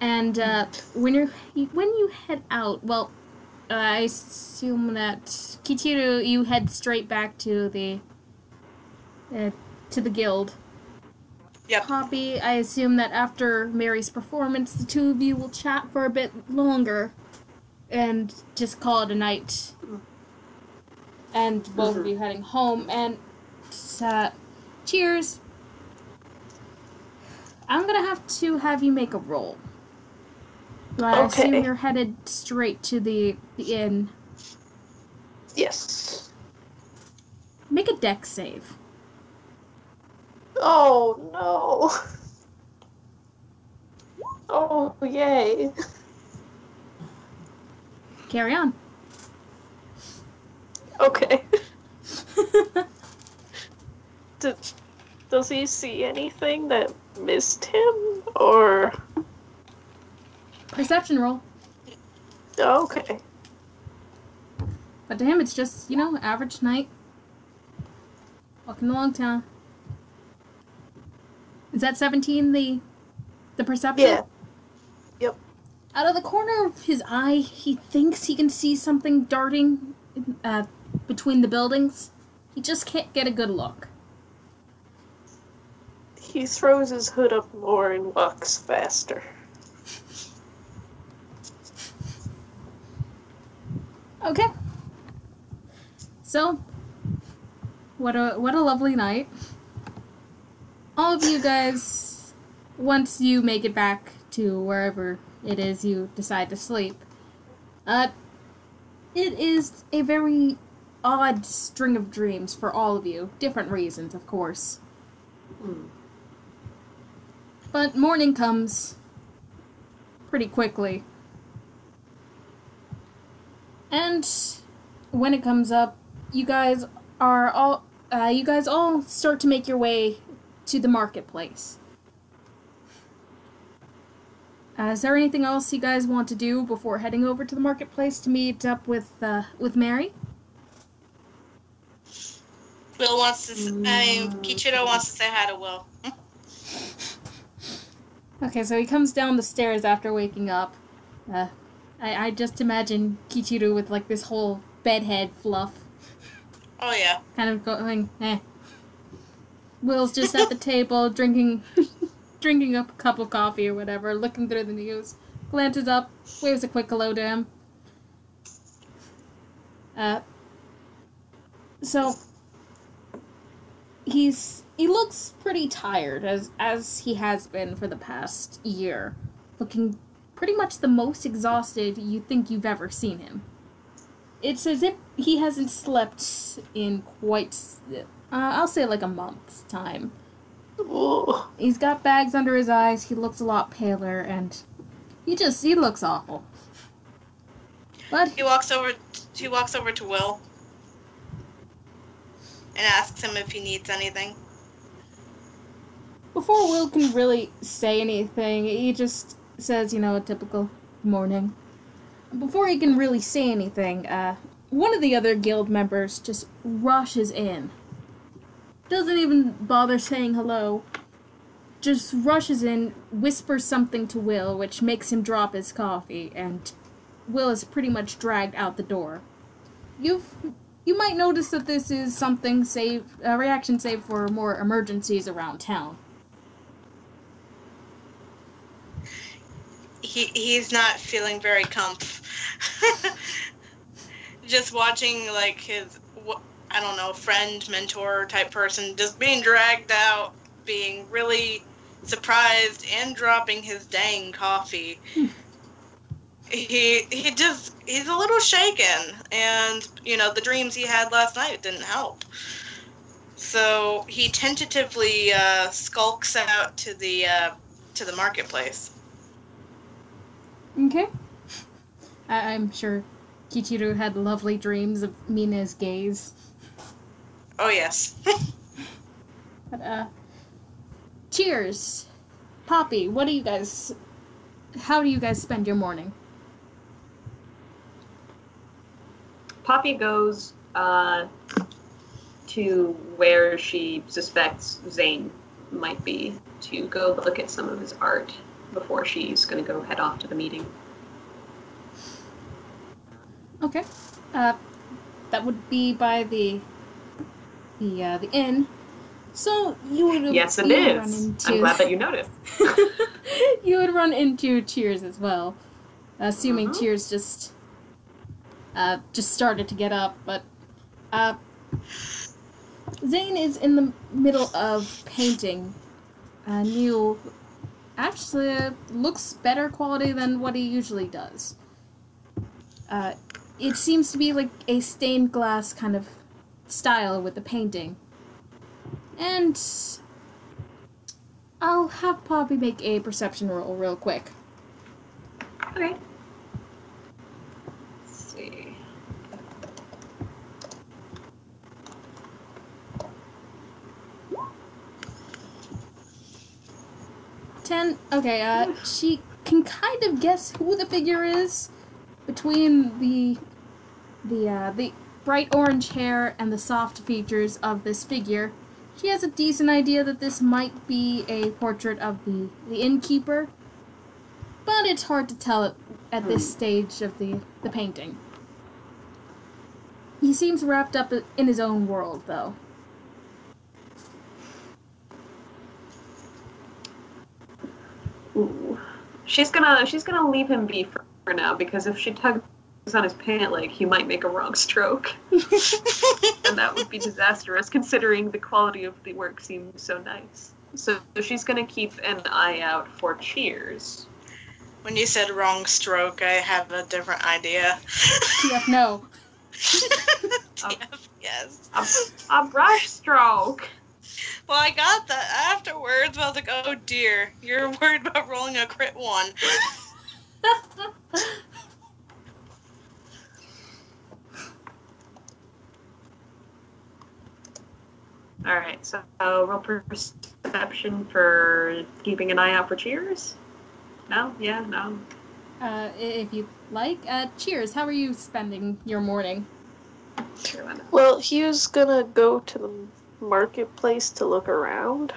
[SPEAKER 1] And, when you head out, well, I assume that Kichiro, you head straight back to the guild.
[SPEAKER 2] Yep.
[SPEAKER 1] Poppy, I assume that after Mary's performance, the two of you will chat for a bit longer and just call it a night. And both of you heading home. And Cheers. I'm gonna have you make a roll. I assume you're headed straight to the inn.
[SPEAKER 4] Yes.
[SPEAKER 1] Make a dex save.
[SPEAKER 4] Oh, no. Oh, yay.
[SPEAKER 1] Carry on.
[SPEAKER 4] Okay. Does he see anything that missed him, or...
[SPEAKER 1] Perception roll.
[SPEAKER 4] Okay.
[SPEAKER 1] But to him, it's just, average night. Walking along town. Is that 17, the perception?
[SPEAKER 4] Yeah. Yep.
[SPEAKER 1] Out of the corner of his eye, he thinks he can see something darting between the buildings. He just can't get a good look.
[SPEAKER 4] He throws his hood up more and walks faster.
[SPEAKER 1] Okay. So, what a lovely night. All of you guys, once you make it back to wherever it is you decide to sleep, it is a very odd string of dreams for all of you. Different reasons, of course. But morning comes pretty quickly. And when it comes up, you guys all start to make your way to the marketplace. Is there anything else you guys want to do before heading over to the marketplace to meet up with Mary?
[SPEAKER 2] Will wants to. Kichiro wants to say hi to Will.
[SPEAKER 1] Okay, so he comes down the stairs after waking up. I just imagine Kichiro with like this whole bedhead fluff.
[SPEAKER 2] Oh yeah.
[SPEAKER 1] Kind of going, eh. Will's just at the table drinking up a cup of coffee or whatever, looking through the news. Glances up, waves a quick hello to him. So he looks pretty tired, as he has been for the past year, looking pretty much the most exhausted you think you've ever seen him. It's as if he hasn't slept in quite, I'll say like a month's time.
[SPEAKER 4] Ooh.
[SPEAKER 1] He's got bags under his eyes, he looks a lot paler, and he looks awful. But
[SPEAKER 2] He walks over to Will and asks him if he needs anything.
[SPEAKER 1] before Will can really say anything, he just says, a typical morning. Before he can really say anything, one of the other guild members just rushes in. Doesn't even bother saying hello. Just rushes in, whispers something to Will, which makes him drop his coffee, and Will is pretty much dragged out the door. You might notice that this is something a reaction saved for more emergencies around town.
[SPEAKER 2] He's not feeling very comf. Just watching his, I don't know, friend, mentor type person just being dragged out, being really surprised and dropping his dang coffee. He's a little shaken, and the dreams he had last night didn't help. So he tentatively skulks out to the marketplace.
[SPEAKER 1] Okay. I'm sure Kichiro had lovely dreams of Mina's gaze.
[SPEAKER 2] Oh yes.
[SPEAKER 1] But cheers. Poppy, how do you guys spend your morning?
[SPEAKER 3] Poppy goes to where she suspects Zane might be to go look at some of his art before she's going to go head off to the meeting.
[SPEAKER 1] Okay. That would be by the inn. So you would
[SPEAKER 3] Yes, it is. I'm glad that you noticed.
[SPEAKER 1] You would run into Cheers as well, assuming Cheers just started to get up. But Zane is in the middle of painting a new. Actually, looks better quality than what he usually does. It seems to be like a stained glass kind of style with the painting. And I'll have Poppy make a perception roll real quick.
[SPEAKER 3] Okay. Let's see.
[SPEAKER 1] Okay, she can kind of guess who the figure is between the bright orange hair and the soft features of this figure. She has a decent idea that this might be a portrait of the innkeeper, but it's hard to tell at this stage of the painting. He seems wrapped up in his own world, though.
[SPEAKER 3] Ooh. She's gonna leave him be for now, because if she tugs on his pant leg, he might make a wrong stroke. And that would be disastrous, considering the quality of the work seems so nice. So she's gonna keep an eye out for Cheers.
[SPEAKER 2] When you said wrong stroke, I have a different idea.
[SPEAKER 1] TF, no.
[SPEAKER 2] TF, yes.
[SPEAKER 3] A brush stroke.
[SPEAKER 2] Well, I got that afterwards, but I was like, oh dear, you're worried about rolling a crit 1.
[SPEAKER 3] Alright, so roll perception for keeping an eye out for Cheers? No? Yeah? No?
[SPEAKER 1] If you like. Cheers, how are you spending your morning?
[SPEAKER 4] Well, he was gonna go to the marketplace to look around.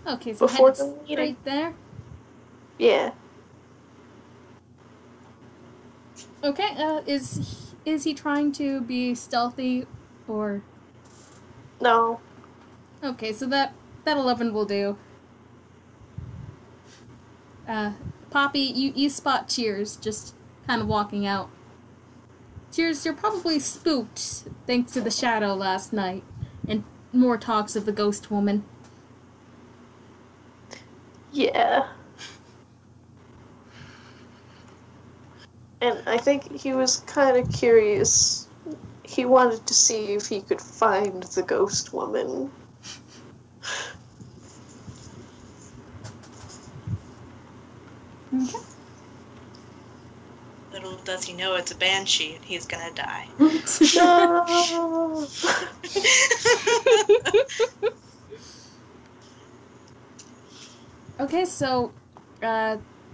[SPEAKER 1] Okay, so
[SPEAKER 4] before
[SPEAKER 1] head
[SPEAKER 4] the meeting.
[SPEAKER 1] straight there.
[SPEAKER 4] Yeah.
[SPEAKER 1] Okay, is he trying to be stealthy, or...
[SPEAKER 4] No.
[SPEAKER 1] Okay, so that 11 will do. Poppy, you spot Cheers just kind of walking out. Cheers, you're probably spooked thanks to the shadow last night and more talks of the ghost woman.
[SPEAKER 4] Yeah. And I think he was kind of curious. He wanted to see if he could find the ghost woman.
[SPEAKER 1] Okay.
[SPEAKER 2] Little does he know it's a banshee and he's gonna die.
[SPEAKER 4] No!
[SPEAKER 1] Okay, so,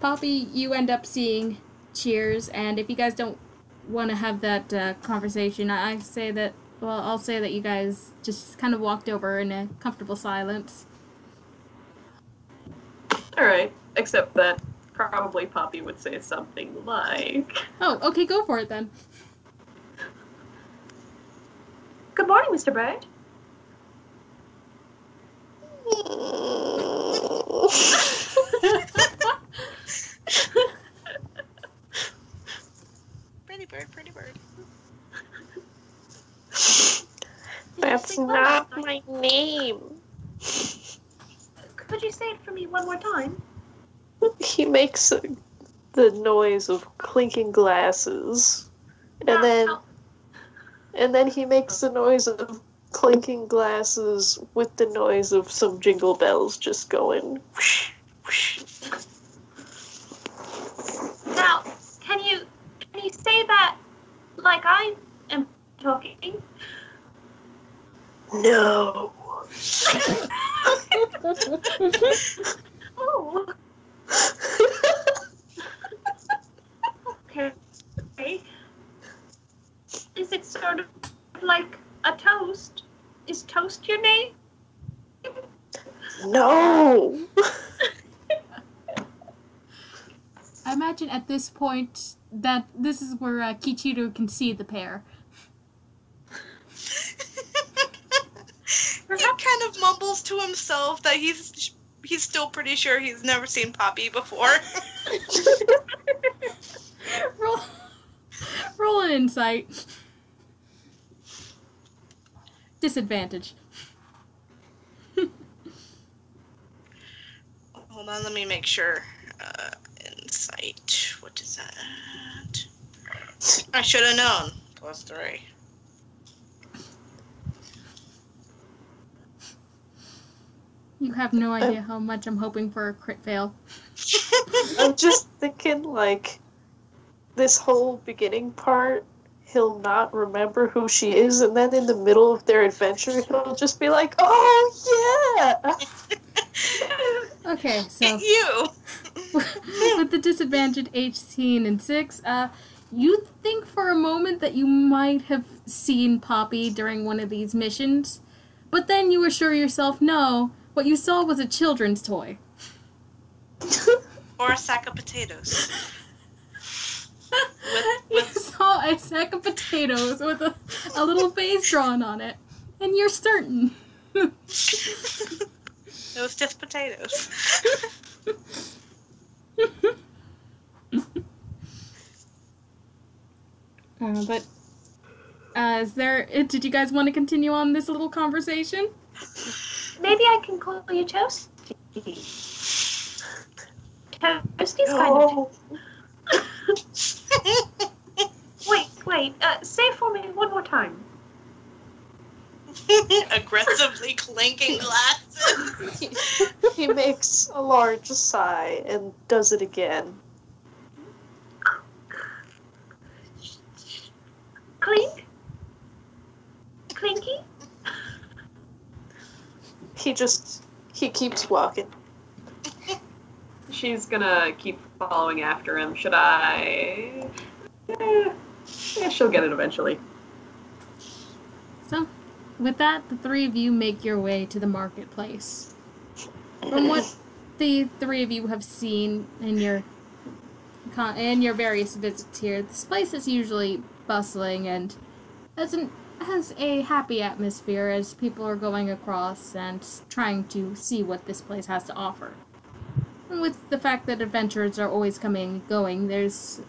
[SPEAKER 1] Poppy, you end up seeing Cheers, and if you guys don't want to have that conversation, I'll say that you guys just kind of walked over in a comfortable silence.
[SPEAKER 3] Alright, except that probably Poppy would say something like...
[SPEAKER 1] Oh, okay, go for it then.
[SPEAKER 3] Good morning, Mr. Bird.
[SPEAKER 2] Pretty bird.
[SPEAKER 4] That's not my name.
[SPEAKER 3] Could you say it for me one more time?
[SPEAKER 4] He makes the noise of clinking glasses. And then he makes the noise of clinking glasses with the noise of some jingle bells just going whoosh, whoosh.
[SPEAKER 3] Now, can you say that like I am talking?
[SPEAKER 4] No.
[SPEAKER 3] Oh. Okay. Is it sort of like a toast? Is toast your name?
[SPEAKER 4] No.
[SPEAKER 1] I imagine at this point that this is where Kichiro can see the pair.
[SPEAKER 2] He kind of mumbles to himself that he's still pretty sure he's never seen Poppy before.
[SPEAKER 1] Roll an insight. Disadvantage.
[SPEAKER 2] Hold on, let me make sure. Insight. What is that? I should have known. +3.
[SPEAKER 1] You have no idea how much I'm hoping for a crit fail.
[SPEAKER 4] I'm just thinking, like, this whole beginning part, he'll not remember who she is, and then in the middle of their adventure, he'll just be like, oh, yeah!
[SPEAKER 1] Okay, so...
[SPEAKER 2] You!
[SPEAKER 1] With the disadvantage 18 and 6, you think for a moment that you might have seen Poppy during one of these missions, but then you assure yourself, no, what you saw was a children's toy.
[SPEAKER 2] Or a sack of potatoes.
[SPEAKER 1] You saw a sack of potatoes with a a little face drawn on it. And you're certain.
[SPEAKER 2] It was just potatoes.
[SPEAKER 1] Did you guys want to continue on this little conversation?
[SPEAKER 3] Maybe I can call you Toasty. Toasty's kind of... Wait, say it for me one more time.
[SPEAKER 2] Aggressively clinking glasses.
[SPEAKER 4] He makes a large sigh and does it again.
[SPEAKER 3] Clink? Clinky?
[SPEAKER 4] He keeps walking.
[SPEAKER 3] She's gonna keep following after him. Should I? Yeah, she'll get it eventually.
[SPEAKER 1] So, with that, the three of you make your way to the marketplace. From what the three of you have seen in your various visits here, this place is usually bustling and has a happy atmosphere as people are going across and trying to see what this place has to offer. And with the fact that adventurers are always coming and going, there's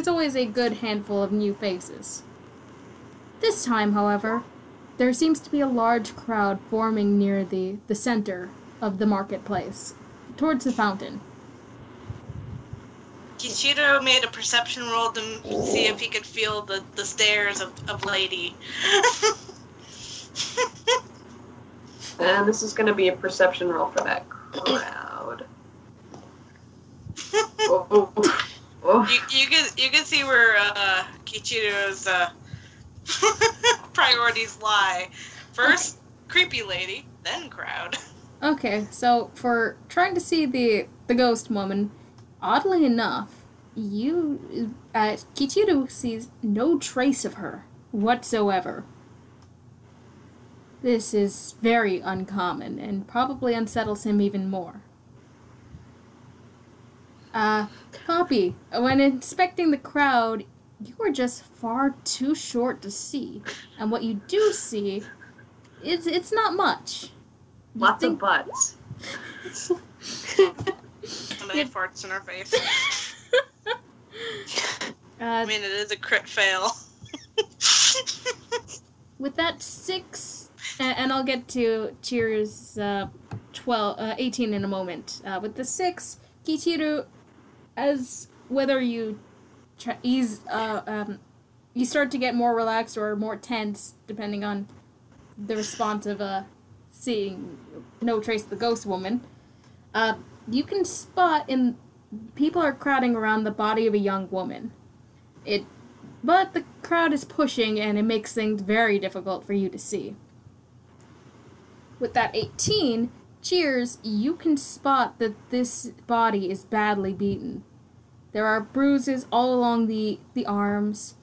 [SPEAKER 1] always a good handful of new faces. This time, however, there seems to be a large crowd forming near the center of the marketplace, towards the fountain.
[SPEAKER 2] Kichiro made a perception roll to see if he could feel the stares of Lady.
[SPEAKER 3] And this is going to be a perception roll for that crowd.
[SPEAKER 2] You can see where Kichiro's priorities lie. First, creepy lady, then crowd.
[SPEAKER 1] Okay, so for trying to see the ghost woman, oddly enough, Kichiro sees no trace of her whatsoever. This is very uncommon and probably unsettles him even more. Poppy, when inspecting the crowd, you are just far too short to see. And what you do see, it's not much.
[SPEAKER 3] Lots of butts.
[SPEAKER 2] Somebody farts in her face. I mean, it is a crit fail.
[SPEAKER 1] With that 6, and I'll get to Cheers 18 in a moment. With the 6, Kichiro, as whether you you start to get more relaxed or more tense, depending on the response of seeing no trace of the ghost woman. You can spot people are crowding around the body of a young woman. But the crowd is pushing, and it makes things very difficult for you to see. With that 18, Cheers, you can spot that this body is badly beaten. There are bruises all along the arms,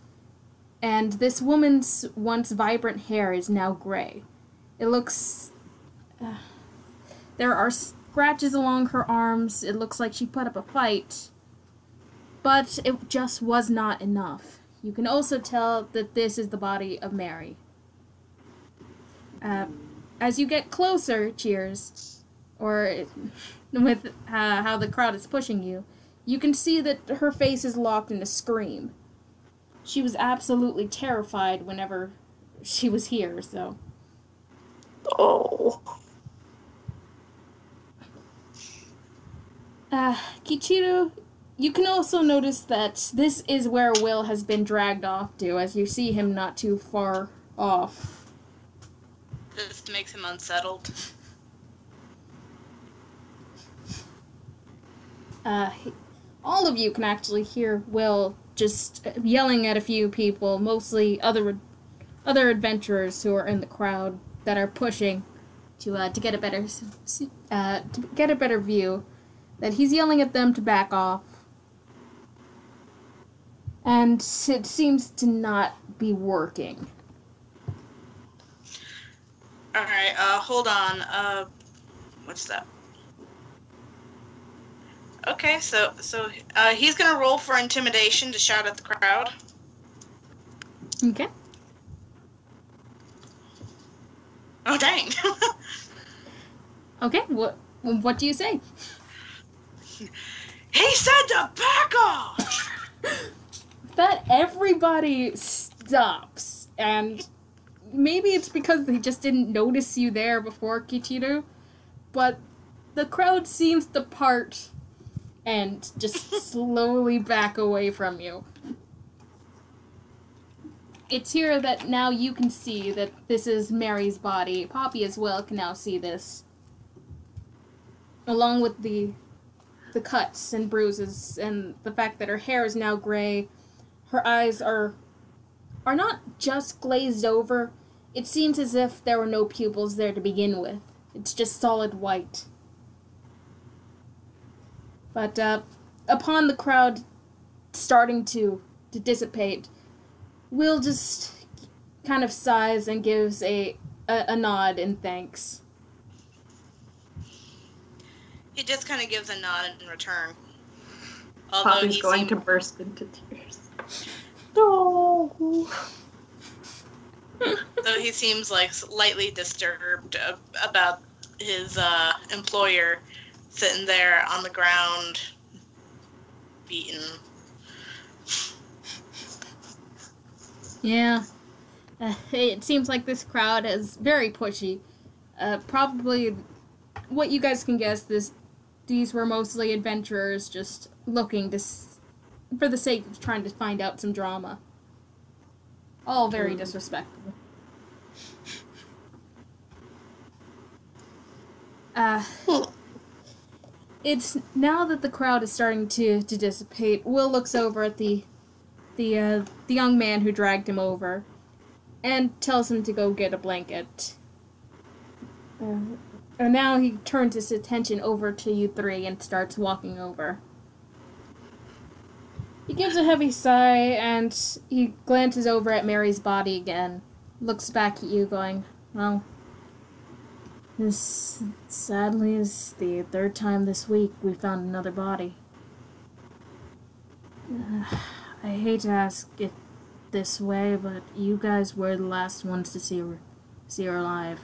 [SPEAKER 1] and this woman's once vibrant hair is now gray. It looks... there are scratches along her arms. It looks like she put up a fight. But it just was not enough. You can also tell that this is the body of Mary. As you get closer, Cheers, or with how the crowd is pushing you, you can see that her face is locked in a scream. She was absolutely terrified whenever she was here, so...
[SPEAKER 4] Oh.
[SPEAKER 1] Kichiro, you can also notice that this is where Will has been dragged off to, as you see him not too far off.
[SPEAKER 2] This makes him unsettled.
[SPEAKER 1] All of you can actually hear Will just yelling at a few people, mostly other adventurers who are in the crowd that are pushing to get a better view. That he's yelling at them to back off, and it seems to not be working.
[SPEAKER 2] All right, hold on. What's that? Okay, so he's gonna roll for intimidation to shout at the crowd.
[SPEAKER 1] Okay.
[SPEAKER 2] Oh, dang.
[SPEAKER 1] Okay, what do you say?
[SPEAKER 2] He said to back off!
[SPEAKER 1] That everybody stops, and maybe it's because they just didn't notice you there before, Kichiro, but the crowd seems to part and just slowly back away from you. It's here that now you can see that this is Mary's body. Poppy as well can now see this. Along with the cuts and bruises and the fact that her hair is now gray. Her eyes are not just glazed over. It seems as if there were no pupils there to begin with. It's just solid white. But upon the crowd starting to dissipate, Will just kind of sighs and gives a nod in thanks.
[SPEAKER 2] He just kind of gives a nod in return. Although
[SPEAKER 3] Poppy's going to burst into tears.
[SPEAKER 4] No.
[SPEAKER 2] Though he seems like slightly disturbed about his employer sitting there on the ground, beaten.
[SPEAKER 1] Yeah. It seems like this crowd is very pushy. Probably, what you guys can guess, these were mostly adventurers just looking for the sake of trying to find out some drama. All very disrespectful. It's now that the crowd is starting to dissipate. Will looks over at the young man who dragged him over and tells him to go get a blanket. And now he turns his attention over to you three and starts walking over. He gives a heavy sigh and he glances over at Mary's body again, looks back at you going, well, this sadly is the third time this week we found another body. I hate to ask it this way, but you guys were the last ones to see her alive.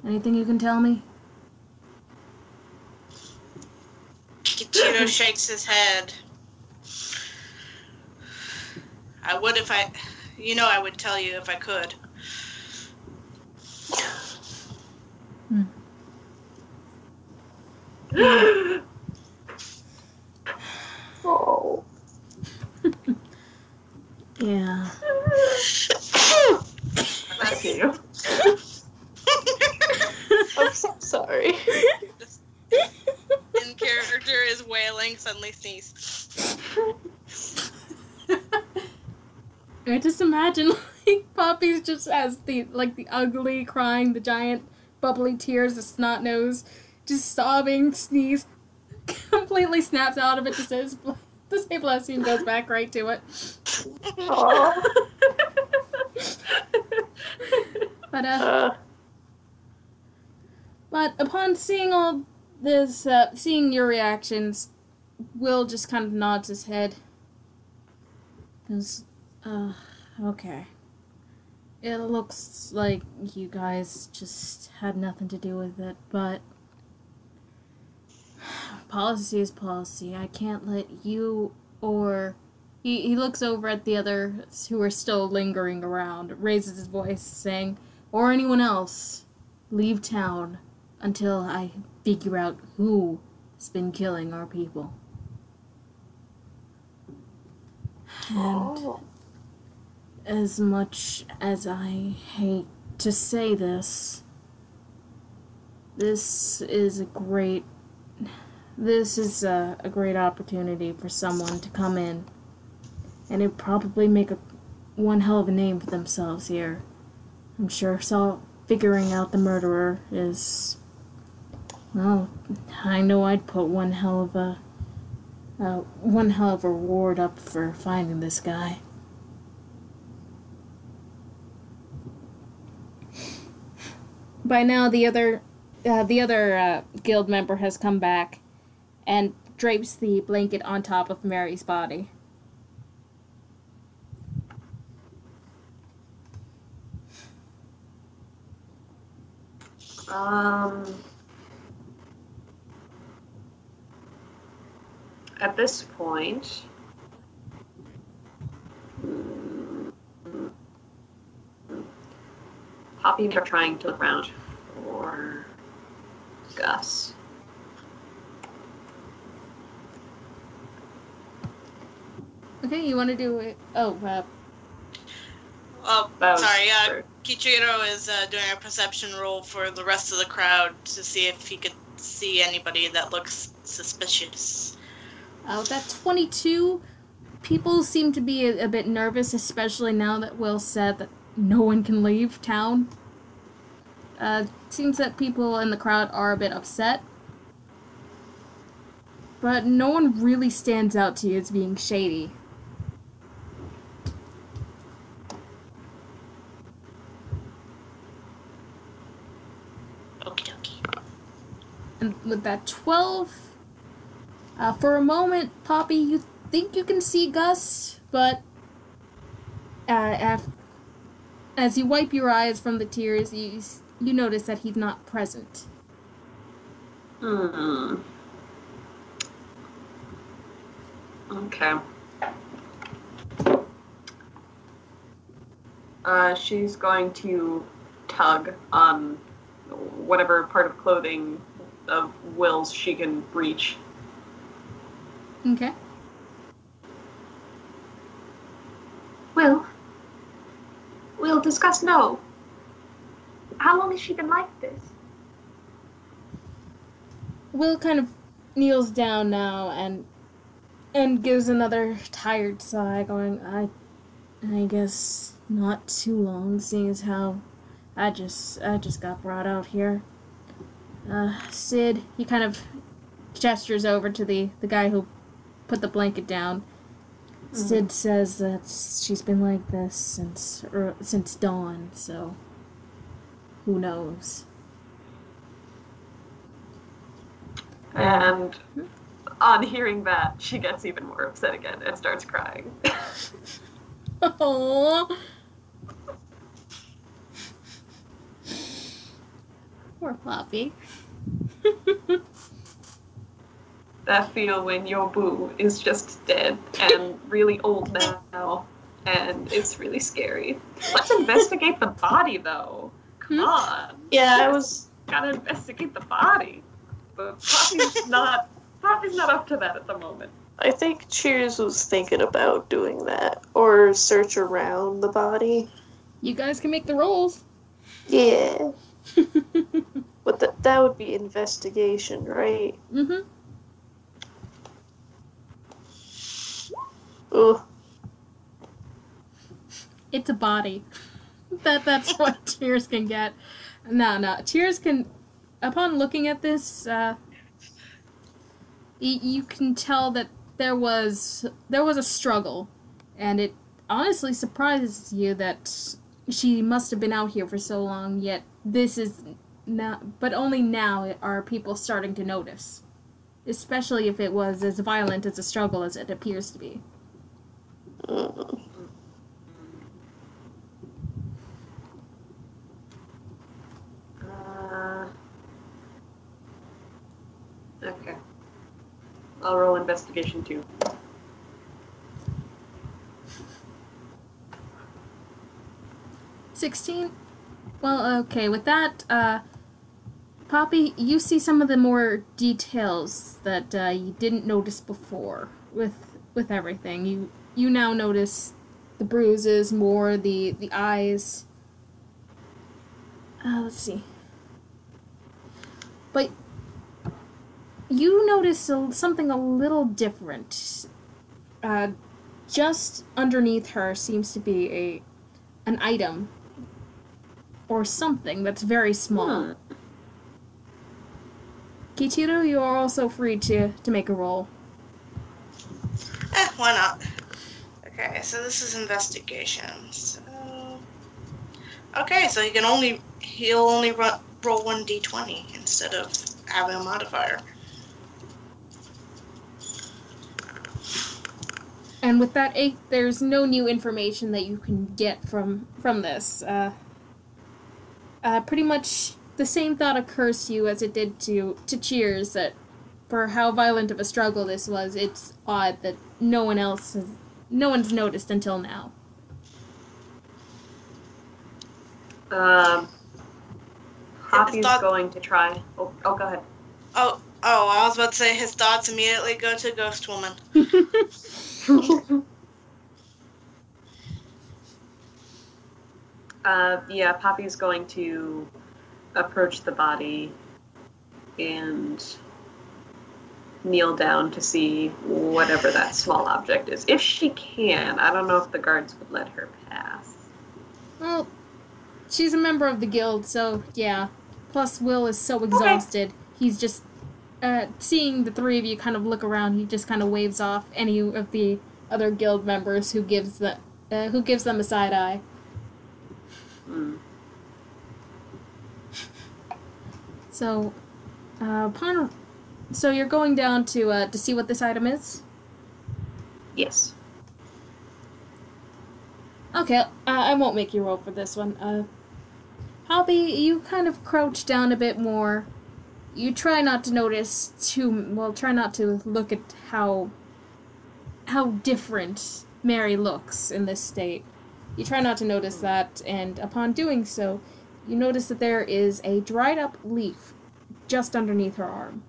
[SPEAKER 1] Anything you can tell me?
[SPEAKER 2] Kichiro shakes his head. I would if I would tell you if I could.
[SPEAKER 4] Oh.
[SPEAKER 1] Yeah.
[SPEAKER 3] Thank you.
[SPEAKER 4] I'm so sorry.
[SPEAKER 2] In character is wailing, suddenly sneeze.
[SPEAKER 1] I just imagine, like, Poppy's just has the ugly crying, the giant bubbly tears, the snot nose, just sobbing, sneeze, completely snaps out of it, to say bless you, and goes back right to it.
[SPEAKER 4] Oh.
[SPEAKER 1] But upon seeing all this, seeing your reactions, Will just kind of nods his head. Goes, okay. It looks like you guys just had nothing to do with it, but policy is policy. I can't let you or... He looks over at the others who are still lingering around, raises his voice, saying, or anyone else, leave town until I figure out who has been killing our people. And as much as I hate to say this, this is a great opportunity for someone to come in and it'd probably make one hell of a name for themselves here. I'm sure figuring out the murderer is, well, I know I'd put one hell of a reward up for finding this guy. By now, the other guild member has come back and drapes the blanket on top of Mary's body.
[SPEAKER 3] At this point, Poppy are trying to look around for Gus.
[SPEAKER 1] Okay, you want to do it? Oh,
[SPEAKER 2] sorry. Kichiro is doing a perception roll for the rest of the crowd to see if he could see anybody that looks suspicious.
[SPEAKER 1] With that 22, people seem to be a bit nervous, especially now that Will said that no one can leave town. Seems that people in the crowd are a bit upset. But no one really stands out to you as being shady.
[SPEAKER 2] Okie dokie.
[SPEAKER 1] And with that 12, for a moment, Poppy, you think you can see Gus, but as you wipe your eyes from the tears, you notice that he's not present.
[SPEAKER 3] Okay. She's going to tug on whatever part of clothing of Will's she can reach.
[SPEAKER 1] Okay.
[SPEAKER 3] Will, does Gus know? How long has she been like this?
[SPEAKER 1] Will kind of kneels down now and gives another tired sigh, going, I guess not too long, seeing as how I just got brought out here. Sid, he kind of gestures over to the guy who put the blanket down. Mm-hmm. Sid says that she's been like this since dawn, so who knows?
[SPEAKER 3] And on hearing that, she gets even more upset again and starts crying.
[SPEAKER 1] Aww. Poor Poppy.
[SPEAKER 3] That feel when your boo is just dead and really old now, and it's really scary. Let's investigate the body, though. Come on.
[SPEAKER 4] Yeah, I was...
[SPEAKER 3] Gotta investigate the body. But Poppy's not up to that at the moment.
[SPEAKER 4] I think Cheers was thinking about doing that, or search around the body.
[SPEAKER 1] You guys can make the rolls.
[SPEAKER 4] Yeah. But that would be investigation, right?
[SPEAKER 1] Mm-hmm.
[SPEAKER 4] Ugh.
[SPEAKER 1] It's a body. That's what Tears can get. No. Tears can, upon looking at this, you can tell that there was a struggle, and it honestly surprises you that she must have been out here for so long, yet this is now, but only now are people starting to notice. Especially if it was as violent as a struggle as it appears to be.
[SPEAKER 3] Okay. I'll roll investigation too.
[SPEAKER 1] $16? Well, okay, with that, Poppy, you see some of the more details that you didn't notice before with everything. You now notice the bruises more, the eyes. Let's see. But you notice something a little different. Just underneath her seems to be an item or something that's very small. Kichiro, you are also free to make a roll.
[SPEAKER 2] Why not? Okay, so this is investigation. So, okay, so he'll only roll 1d20 instead of having a modifier.
[SPEAKER 1] And with that 8, there's no new information that you can get from this. Pretty much the same thought occurs to you as it did to Cheers, that for how violent of a struggle this was, it's odd that no one's noticed until now.
[SPEAKER 3] Poppy's going to try. Oh, go ahead.
[SPEAKER 2] Oh, I was about to say his thoughts immediately go to Ghost Woman.
[SPEAKER 3] Yeah, Poppy's going to approach the body and kneel down to see whatever that small object is. If she can. I don't know if the guards would let her pass.
[SPEAKER 1] Well, she's a member of the guild, so yeah. Plus, Will is so exhausted. Okay. He's just, seeing the three of you kind of look around, he just kind of waves off any of the other guild members who gives them a side eye. So, so you're going down to see what this item is?
[SPEAKER 3] Yes.
[SPEAKER 1] Okay, I won't make you roll for this one. Poppy, you kind of crouch down a bit more. You try not to notice try not to look at how different Mary looks in this state. You try not to notice that, and upon doing so, you notice that there is a dried up leaf just underneath her arm.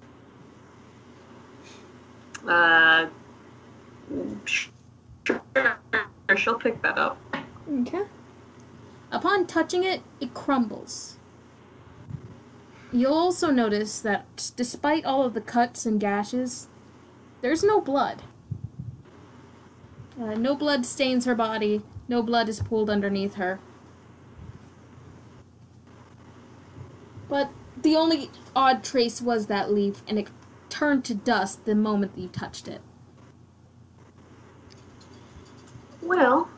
[SPEAKER 3] Sure, she'll pick that up.
[SPEAKER 1] Okay. Upon touching it, it crumbles. You'll also notice that despite all of the cuts and gashes, there's no blood. No blood stains her body. No blood is pooled underneath her. But the only odd trace was that leaf, and it turned to dust the moment that you touched it.
[SPEAKER 3] Well...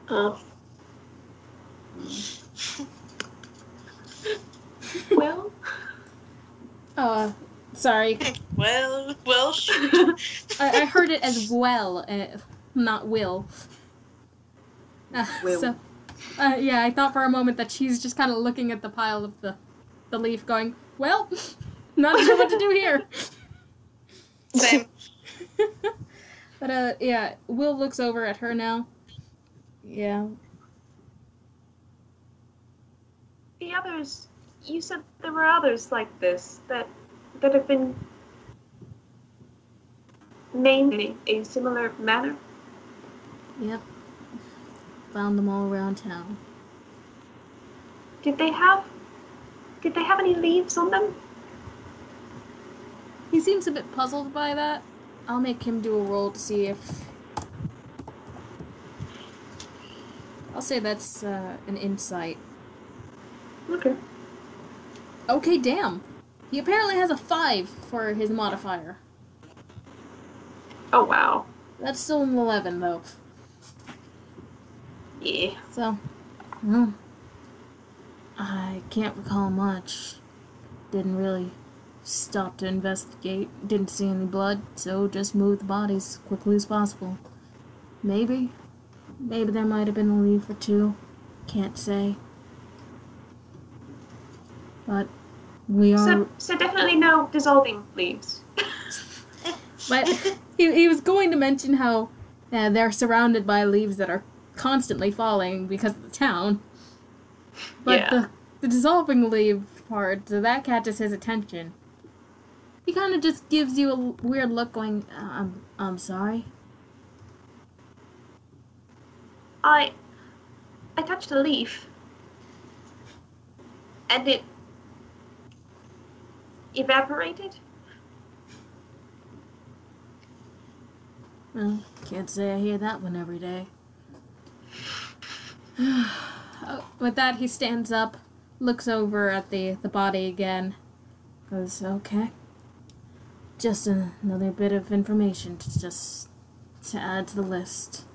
[SPEAKER 3] Well...
[SPEAKER 1] Sorry.
[SPEAKER 2] Well, shoot.
[SPEAKER 1] I heard it as well, not will.
[SPEAKER 3] Will.
[SPEAKER 1] So, yeah, I thought for a moment that she's just kind of looking at the pile of the leaf going, well, not sure what to do here.
[SPEAKER 2] Same.
[SPEAKER 1] But, yeah, Will looks over at her now. Yeah.
[SPEAKER 3] The others, you said there were others like this that have been named in a similar manner?
[SPEAKER 1] Yep. Found them all around town.
[SPEAKER 3] Did they have any leaves on them?
[SPEAKER 1] He seems a bit puzzled by that. I'll make him do a roll to see if... I'll say that's an insight.
[SPEAKER 3] Okay.
[SPEAKER 1] Okay, damn. He apparently has a 5 for his modifier.
[SPEAKER 3] Oh, wow.
[SPEAKER 1] That's still an 11, though.
[SPEAKER 3] Yeah.
[SPEAKER 1] So, well, I can't recall much. Didn't really stop to investigate. Didn't see any blood, so just moved the bodies as quickly as possible. Maybe there might have been a leaf or two. Can't say. But we are...
[SPEAKER 3] So definitely no dissolving leaves.
[SPEAKER 1] But he was going to mention how they're surrounded by leaves that are constantly falling because of the town. But
[SPEAKER 3] yeah.
[SPEAKER 1] the dissolving leaf part, so that catches his attention. He kind of just gives you a weird look going, I'm sorry.
[SPEAKER 3] I touched a leaf. And it evaporated?
[SPEAKER 1] Well, can't say I hear that one every day. With that, he stands up, looks over at the body again, goes, okay. Just another bit of information to add to the list.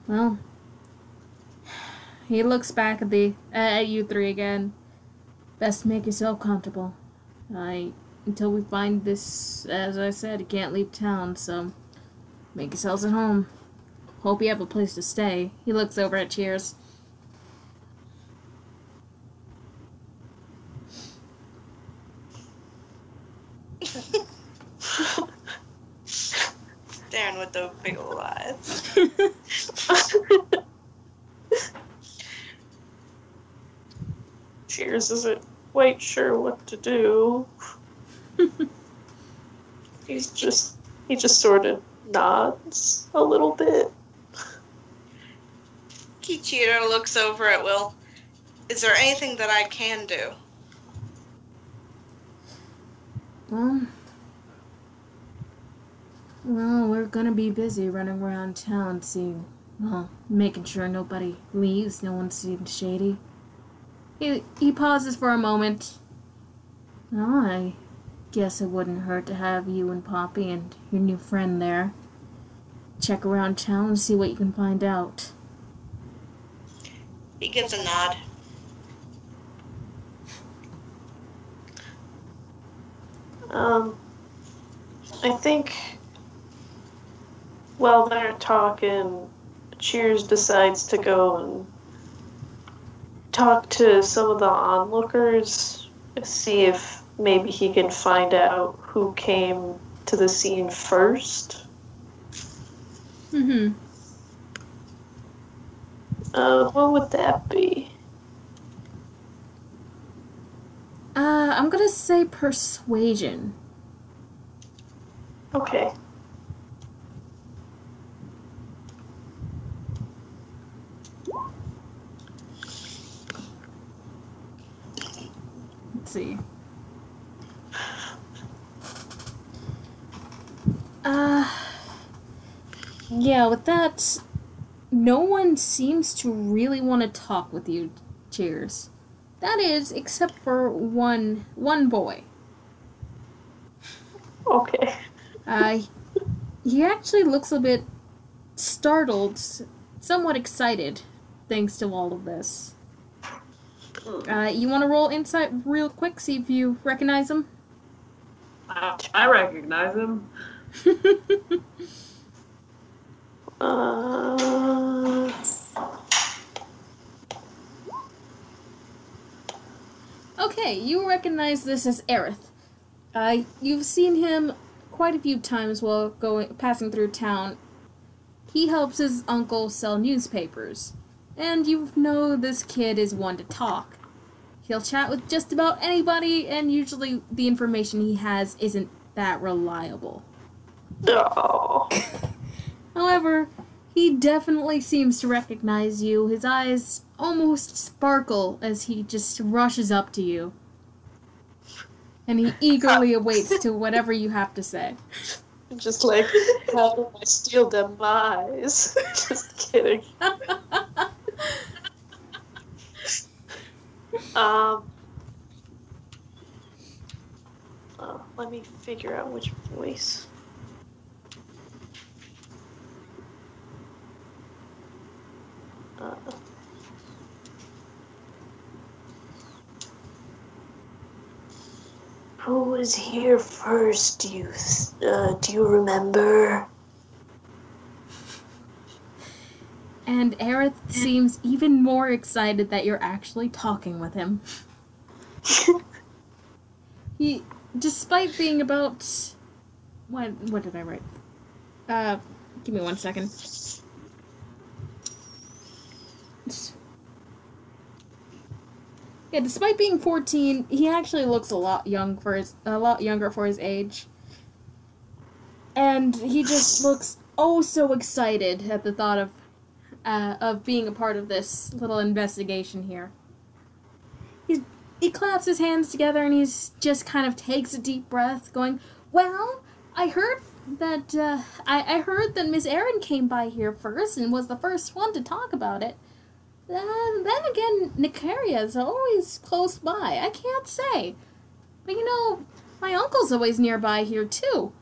[SPEAKER 1] Well, he looks back at you three again. Best make yourself comfortable. I until we find this, as I said, you can't leave town, so make yourselves at home. Hope you have a place to stay. He looks over at Cheers.
[SPEAKER 2] Staring with those big old eyes.
[SPEAKER 4] Cheers isn't quite sure what to do. He just sort of nods a little bit.
[SPEAKER 2] Kichiro looks over at Will. Is there anything that I can do?
[SPEAKER 1] Well, we're gonna be busy running around town, making sure nobody leaves, no one seems shady. He pauses for a moment. Oh, I guess it wouldn't hurt to have you and Poppy and your new friend there. Check around town and see what you can find out.
[SPEAKER 2] He gives a nod.
[SPEAKER 4] I think while they're talking, Cheers decides to go and talk to some of the onlookers, see if maybe he can find out who came to the scene first.
[SPEAKER 1] Mm-hmm.
[SPEAKER 4] What would that be?
[SPEAKER 1] I'm gonna say persuasion.
[SPEAKER 4] Okay.
[SPEAKER 1] Let's see. Yeah, with that, no one seems to really want to talk with you, Cheers. That is, except for one boy.
[SPEAKER 4] Okay.
[SPEAKER 1] He actually looks a bit startled, somewhat excited, thanks to all of this. You want to roll insight real quick, see if you recognize him?
[SPEAKER 3] I recognize him.
[SPEAKER 1] Okay, you recognize this as Aerith. You've seen him quite a few times while passing through town. He helps his uncle sell newspapers, and you know this kid is one to talk. He'll chat with just about anybody, and usually the information he has isn't that reliable.
[SPEAKER 4] No.
[SPEAKER 1] However, he definitely seems to recognize you. His eyes almost sparkle as he just rushes up to you. And he eagerly awaits to whatever you have to say.
[SPEAKER 4] Just like, how do I steal them eyes? Just kidding. Let me figure out which voice. Who was here first, youth? Do you remember?
[SPEAKER 1] And Aerith seems even more excited that you're actually talking with him. He, despite being about... What did I write? Give me 1 second. Yeah, despite being 14, he actually looks a lot younger for his age. And he just looks oh so excited at the thought of being a part of this little investigation here. He claps his hands together and he's just kind of takes a deep breath, going, "Well, I heard that I heard that Miss Erin came by here first and was the first one to talk about it. Then again, Nicaria's always close by. I can't say. But you know, my uncle's always nearby here too.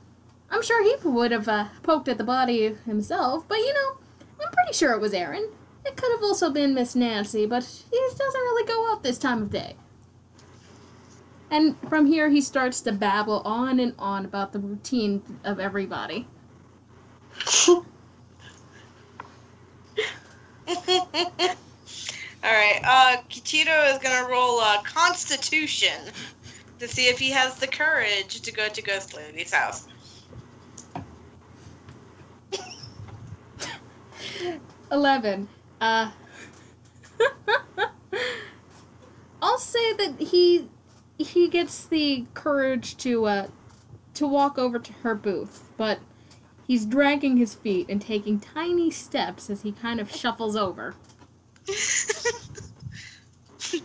[SPEAKER 1] I'm sure he would have poked at the body himself, but you know, I'm pretty sure it was Erin. It could have also been Miss Nancy, but he doesn't really go out this time of day." And from here, he starts to babble on and on about the routine of everybody.
[SPEAKER 2] Alright, Kichiro is gonna roll a Constitution to see if he has the courage to go to Ghost Lady's house.
[SPEAKER 1] 11. I'll say that he gets the courage to walk over to her booth, but he's dragging his feet and taking tiny steps as he kind of shuffles over.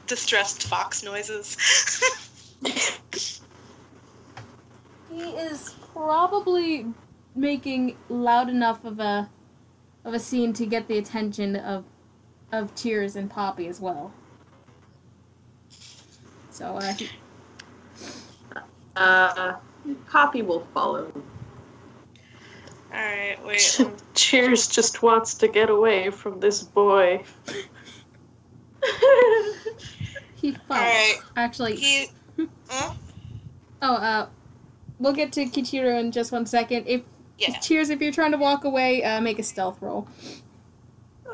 [SPEAKER 2] Distressed fox noises.
[SPEAKER 1] He is probably making loud enough of a scene to get the attention of Tears and Poppy as well. So
[SPEAKER 3] Poppy will follow.
[SPEAKER 2] Alright, wait.
[SPEAKER 4] Cheers just wants to get away from this boy.
[SPEAKER 1] He follows.
[SPEAKER 2] Alright.
[SPEAKER 1] Actually,
[SPEAKER 2] Huh?
[SPEAKER 1] we'll get to Kichiro in just 1 second. Cheers, if you're trying to walk away, make a stealth roll.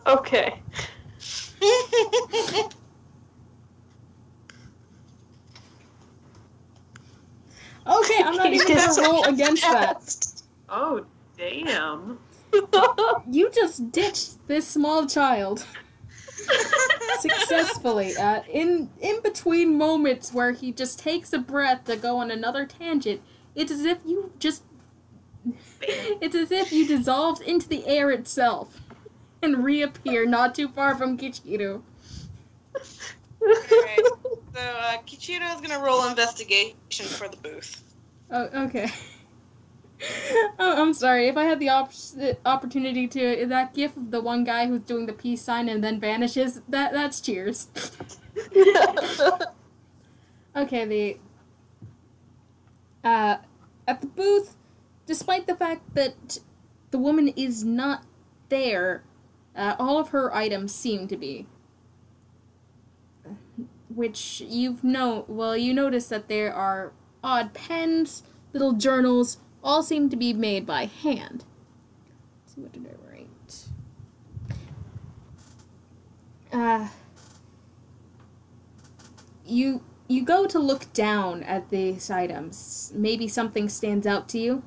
[SPEAKER 4] Okay.
[SPEAKER 1] Okay, I'm not even gonna roll against that.
[SPEAKER 3] Oh, damn.
[SPEAKER 1] You just ditched this small child. Successfully. In between moments where he just takes a breath to go on another tangent, it's as if you dissolved into the air itself and reappear not too far from Kichiro.
[SPEAKER 2] Alright, so Kichiro is gonna roll investigation for the booth.
[SPEAKER 1] Oh, okay. Oh, I'm sorry. If I had the opportunity to, that gif of the one guy who's doing the peace sign and then vanishes, that's Cheers. Okay, at the booth, despite the fact that the woman is not there, all of her items seem to be. Which you notice that there are odd pens, little journals, all seem to be made by hand. Let's see, what did I write? You go to look down at these items. Maybe something stands out to you.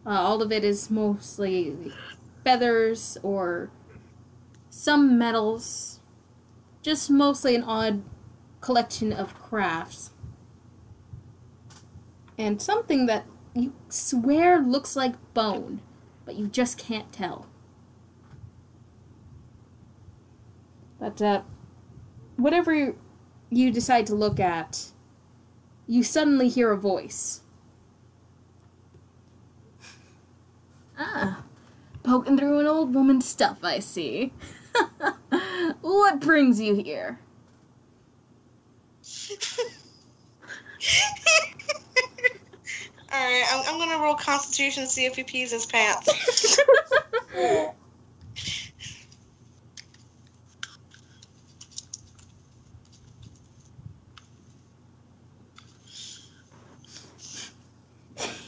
[SPEAKER 1] All of it is mostly feathers or some metals. Just mostly an odd collection of crafts. And something that you swear looks like bone, but you just can't tell. But, whatever you decide to look at, you suddenly hear a voice. Ah, poking through an old woman's stuff, I see. What brings you here?
[SPEAKER 2] Alright, I'm gonna roll Constitution to see if he pees his pants.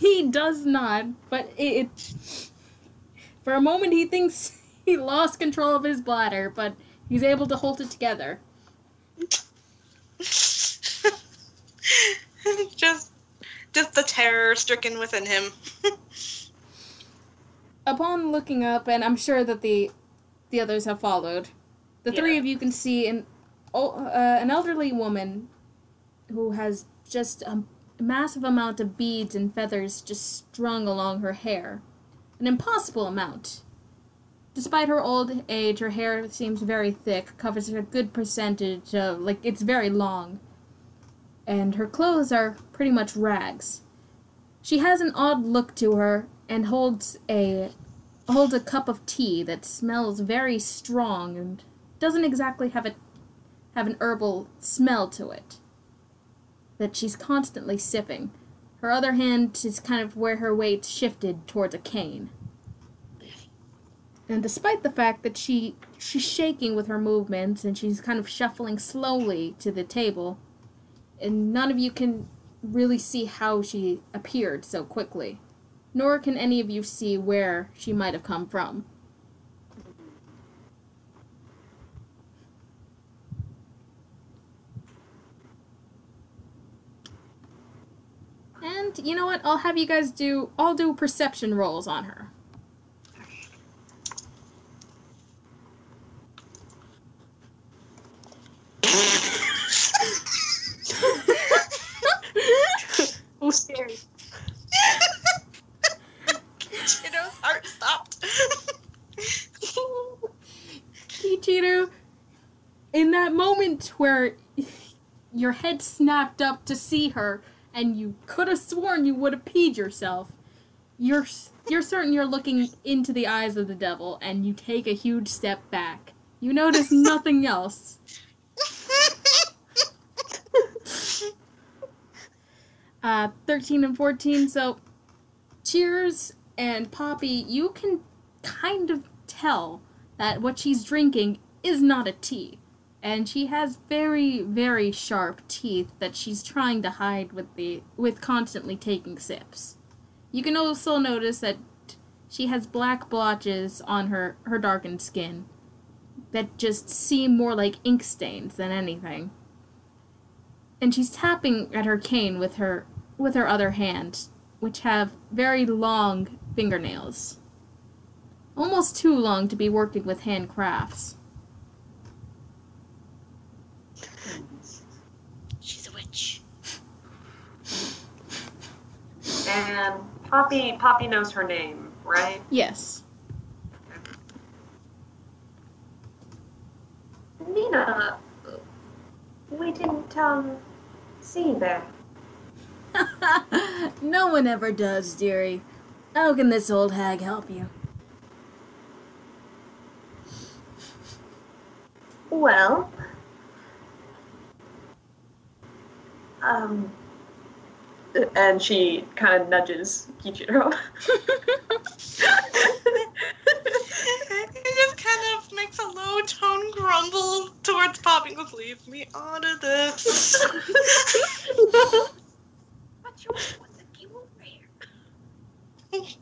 [SPEAKER 1] He does not, but for a moment he thinks he lost control of his bladder, but he's able to hold it together.
[SPEAKER 2] Just the terror stricken within him.
[SPEAKER 1] Upon looking up, and I'm sure that the others have followed, the three of you can see an elderly woman who has just a massive amount of beads and feathers just strung along her hair. An impossible amount. Despite her old age, her hair seems very thick, covers a good percentage of, it's very long. And her clothes are pretty much rags. She has an odd look to her and holds a cup of tea that smells very strong and doesn't exactly have an herbal smell to it that she's constantly sipping. Her other hand is kind of where her weight shifted towards a cane. And despite the fact that she's shaking with her movements and she's kind of shuffling slowly to the table, and none of you can really see how she appeared so quickly, nor can any of you see where she might have come from. And you know what? I'll have you guys do perception rolls on her.
[SPEAKER 4] Who's scared?
[SPEAKER 2] Kichiro's heart stopped.
[SPEAKER 1] Kichiro, in that moment where your head snapped up to see her, and you could have sworn you would have peed yourself, you're certain you're looking into the eyes of the devil, and you take a huge step back. You notice nothing else. 13 and 14, so Cheers and Poppy, you can kind of tell that what she's drinking is not a tea. And she has very, very sharp teeth that she's trying to hide with constantly taking sips. You can also notice that she has black blotches on her darkened skin that just seem more like ink stains than anything. And she's tapping at her cane with her other hand, which have very long fingernails. Almost too long to be working with handcrafts.
[SPEAKER 2] She's a witch.
[SPEAKER 3] And Poppy knows her name, right?
[SPEAKER 1] Yes.
[SPEAKER 3] Nina, we didn't see there.
[SPEAKER 1] No one ever does, dearie. How can this old hag help you?
[SPEAKER 3] Well, and she kind of nudges Kichiro.
[SPEAKER 2] He just kind of makes a low tone grumble towards Poppy. Goes, leave me out of this.
[SPEAKER 3] What you want to do over here?
[SPEAKER 2] He's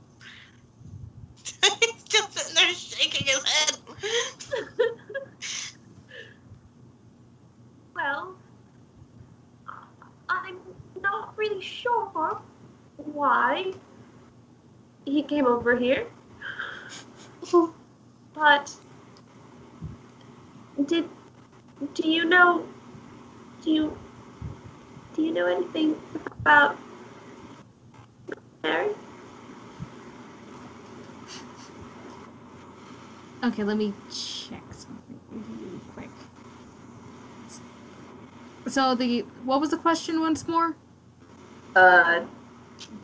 [SPEAKER 2] just sitting there shaking his head.
[SPEAKER 3] Well, I'm not really sure why he came over here. But do you know anything about Mary?
[SPEAKER 1] Okay, let me check something really quick. So what was the question once more?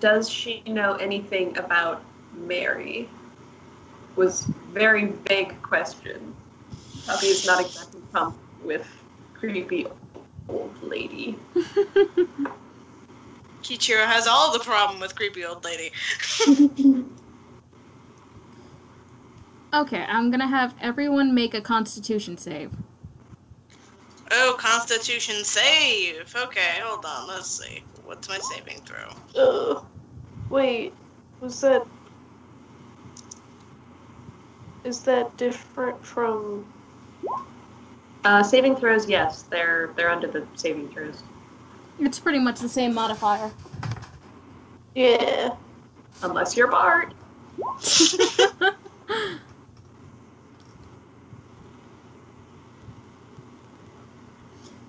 [SPEAKER 3] Does she know anything about Mary? Was very big question. Poppy is not exactly pumped with creepy old lady.
[SPEAKER 2] Kichiro has all the problem with creepy old lady.
[SPEAKER 1] Okay, I'm gonna have everyone make a Constitution save.
[SPEAKER 2] Oh, Constitution save. Okay, hold on. Let's see. What's my saving throw?
[SPEAKER 4] Wait, is that different from...
[SPEAKER 3] Saving throws, yes. They're under the saving throws.
[SPEAKER 1] It's pretty much the same modifier.
[SPEAKER 4] Yeah.
[SPEAKER 3] Unless you're Bard.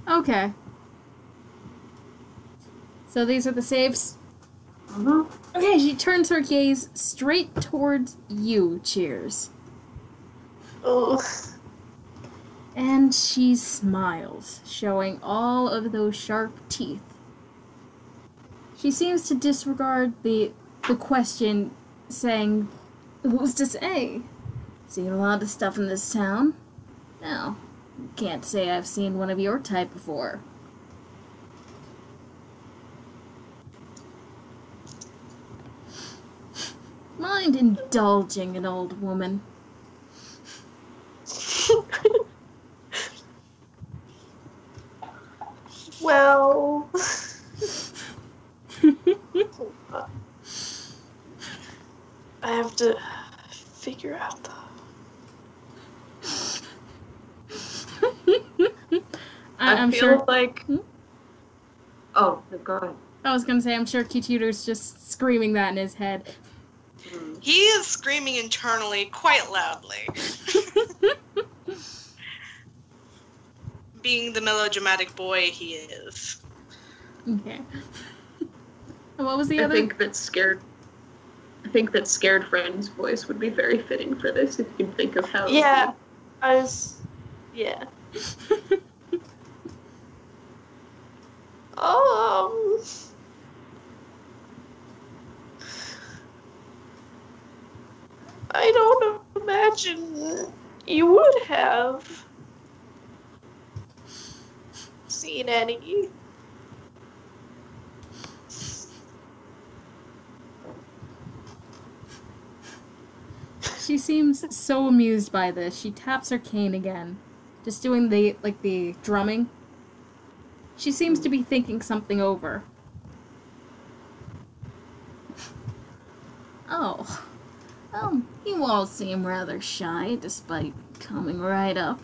[SPEAKER 1] Okay. So these are the saves?
[SPEAKER 3] Mm-hmm.
[SPEAKER 1] Okay, she turns her gaze straight towards you, Cheers.
[SPEAKER 4] Ugh.
[SPEAKER 1] And she smiles, showing all of those sharp teeth. She seems to disregard the question, saying, "Who's to say? Seen a lot of stuff in this town? No, can't say I've seen one of your type before." Mind indulging an old woman.
[SPEAKER 4] Well... Hold on. I have to figure out the...
[SPEAKER 1] I'm
[SPEAKER 3] feel
[SPEAKER 1] sure...
[SPEAKER 3] like... Oh, go ahead.
[SPEAKER 1] I was gonna say, I'm sure Kichiro's just screaming that in his head.
[SPEAKER 2] He is screaming internally quite loudly. Being the melodramatic boy he is.
[SPEAKER 1] Okay. And what was the other?
[SPEAKER 3] I think that scared friend's voice would be very fitting for this if you can think of how.
[SPEAKER 4] Yeah. Yeah. I don't imagine you would have seen any.
[SPEAKER 1] She seems so amused by this. She taps her cane again, just doing the drumming. She seems to be thinking something over. Oh, you all seem rather shy, despite coming right up.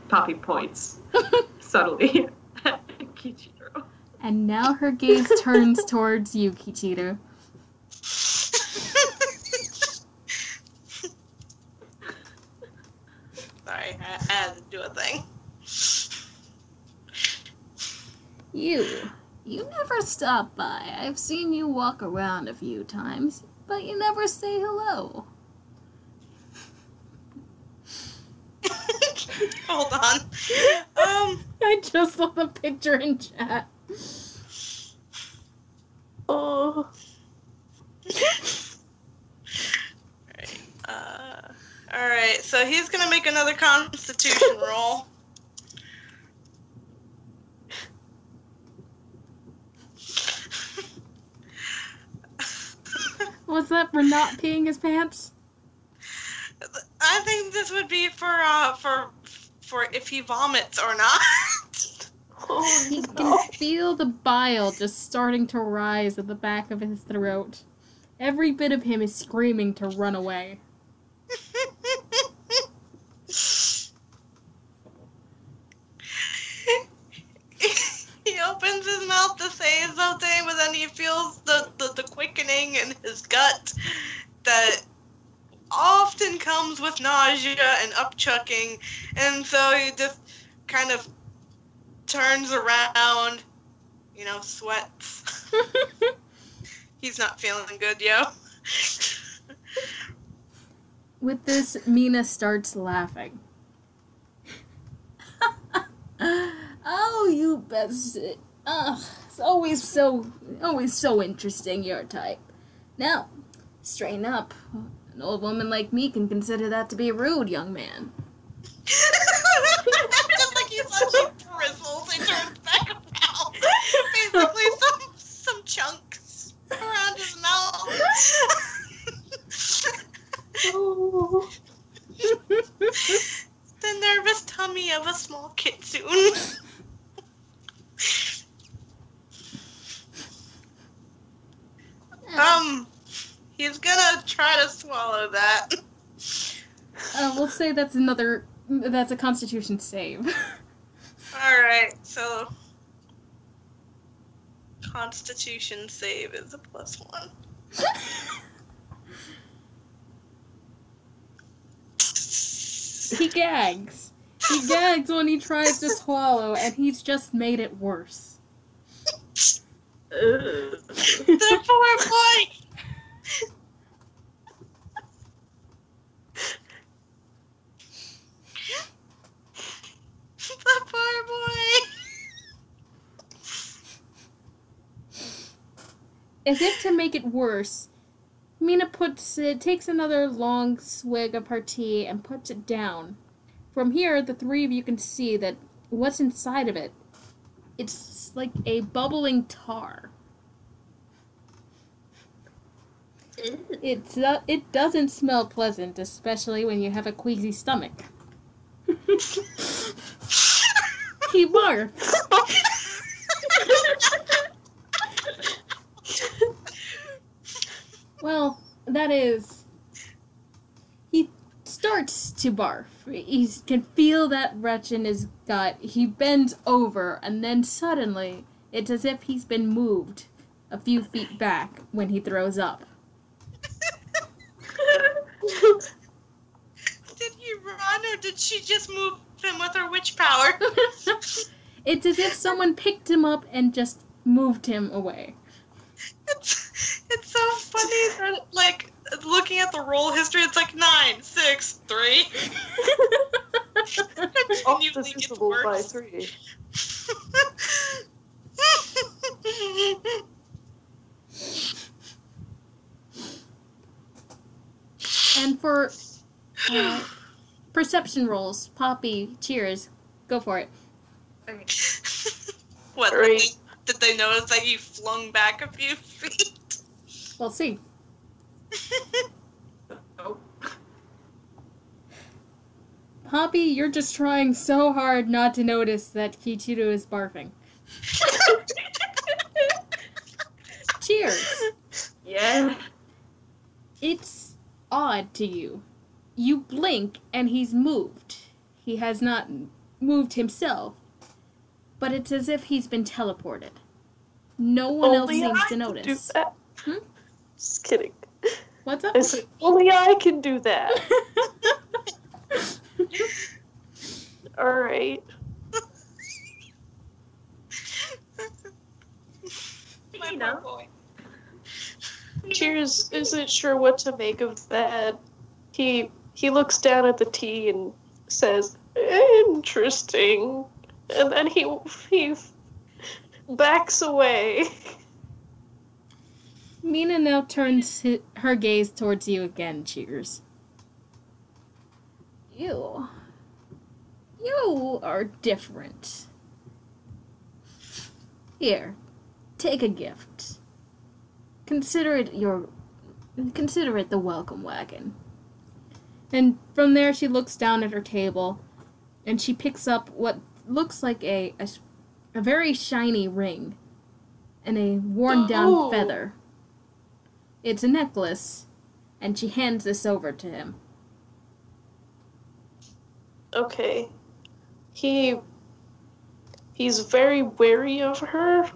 [SPEAKER 3] Poppy points subtly at Kichiro.
[SPEAKER 1] And now her gaze turns towards you, Kichiro.
[SPEAKER 2] Sorry, I had to do a thing.
[SPEAKER 1] You never stop by. I've seen you walk around a few times, but you never say hello.
[SPEAKER 2] Hold on.
[SPEAKER 1] I just saw the picture in chat.
[SPEAKER 4] Oh.
[SPEAKER 2] Alright, so he's gonna make another constitution roll.
[SPEAKER 1] Was that for not peeing his pants?
[SPEAKER 2] I think this would be for if he vomits or not.
[SPEAKER 4] Oh,
[SPEAKER 1] He
[SPEAKER 4] no.
[SPEAKER 1] can feel the bile just starting to rise at the back of his throat. Every bit of him is screaming to run away.
[SPEAKER 2] He opens his mouth to say something, but then he feels the quickening in his gut that often comes with nausea and upchucking, and so he just kind of turns around, sweats. He's not feeling good, yo.
[SPEAKER 1] With this, Mina starts laughing. Oh, you best... it's always so interesting, your type. Now, straighten up. An old woman like me can consider that to be rude, young man.
[SPEAKER 2] Just like he saw she bristles and turns back around. Basically some chunks around his mouth.
[SPEAKER 4] Oh.
[SPEAKER 2] The nervous tummy of a small kitsune. He's gonna try to swallow that.
[SPEAKER 1] We'll say that's a Constitution save.
[SPEAKER 2] Alright, so Constitution save is a +1.
[SPEAKER 1] He gags. He gags when he tries to swallow, and he's just made it worse.
[SPEAKER 2] The poor boy! The poor boy!
[SPEAKER 1] As if to make it worse, Mina takes another long swig of her tea and puts it down. From here, the three of you can see that what's inside of it, it's like a bubbling tar. It doesn't smell pleasant, especially when you have a queasy stomach. He barks. Well, that is... He starts to barf. He can feel that retch in his gut. He bends over, and then suddenly, it's as if he's been moved a few feet back when he throws up.
[SPEAKER 2] Did he run, or did she just move him with her witch power?
[SPEAKER 1] It's as if someone picked him up and just moved him away.
[SPEAKER 2] It's so funny that, like, looking at the roll history, it's like 9, 6, 3.
[SPEAKER 4] Off divisible by 3.
[SPEAKER 1] And for perception rolls, Poppy, cheers. Go for it.
[SPEAKER 2] What,
[SPEAKER 4] Right.
[SPEAKER 2] did they notice that you flung back a few feet?
[SPEAKER 1] We'll see.
[SPEAKER 3] Nope.
[SPEAKER 1] Poppy, you're just trying so hard not to notice that Kichiro is barfing. Cheers.
[SPEAKER 3] Yeah.
[SPEAKER 1] It's odd to you. You blink and he's moved. He has not moved himself, but it's as if he's been teleported. No one else
[SPEAKER 4] Only
[SPEAKER 1] seems
[SPEAKER 4] I
[SPEAKER 1] to
[SPEAKER 4] can
[SPEAKER 1] notice.
[SPEAKER 4] do that. Just kidding.
[SPEAKER 1] What's up?
[SPEAKER 4] I said, only I can do that. Alright.
[SPEAKER 2] My
[SPEAKER 3] You know.
[SPEAKER 2] poor boy.
[SPEAKER 4] Cheers isn't sure what to make of that. He looks down at the tea and says, "Interesting," and then he backs away.
[SPEAKER 1] Mina now turns her gaze towards you again, Cheers. You are different. Here, take a gift. Consider it the welcome wagon. And from there she looks down at her table and she picks up what looks like a very shiny ring and a worn down
[SPEAKER 4] Ooh.
[SPEAKER 1] feather. It's a necklace, and she hands this over to him.
[SPEAKER 4] Okay. He's very wary of her,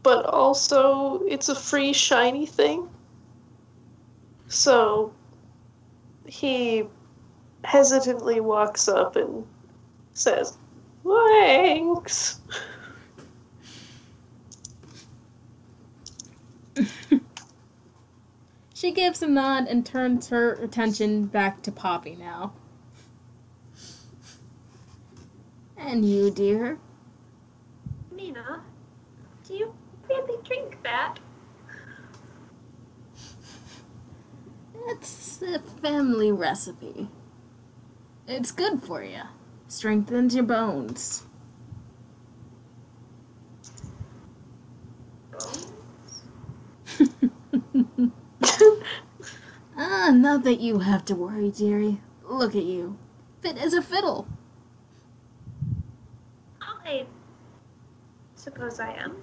[SPEAKER 4] but also it's a free shiny thing. So he hesitantly walks up and says, "Thanks."
[SPEAKER 1] She gives a nod and turns her attention back to Poppy now. And you, dear?
[SPEAKER 3] Mina, do you really drink that?
[SPEAKER 1] It's a family recipe. It's good for you. Strengthens your bones. Not that you have to worry, dearie. Look at you. Fit as a fiddle.
[SPEAKER 3] I suppose I am.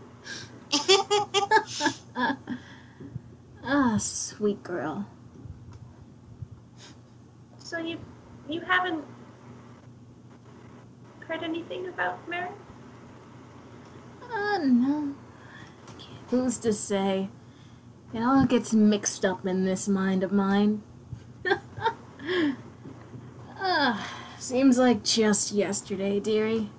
[SPEAKER 1] Sweet girl.
[SPEAKER 3] So you haven't heard anything about Mary?
[SPEAKER 1] No. Who's to say? It all gets mixed up in this mind of mine. Seems like just yesterday, dearie.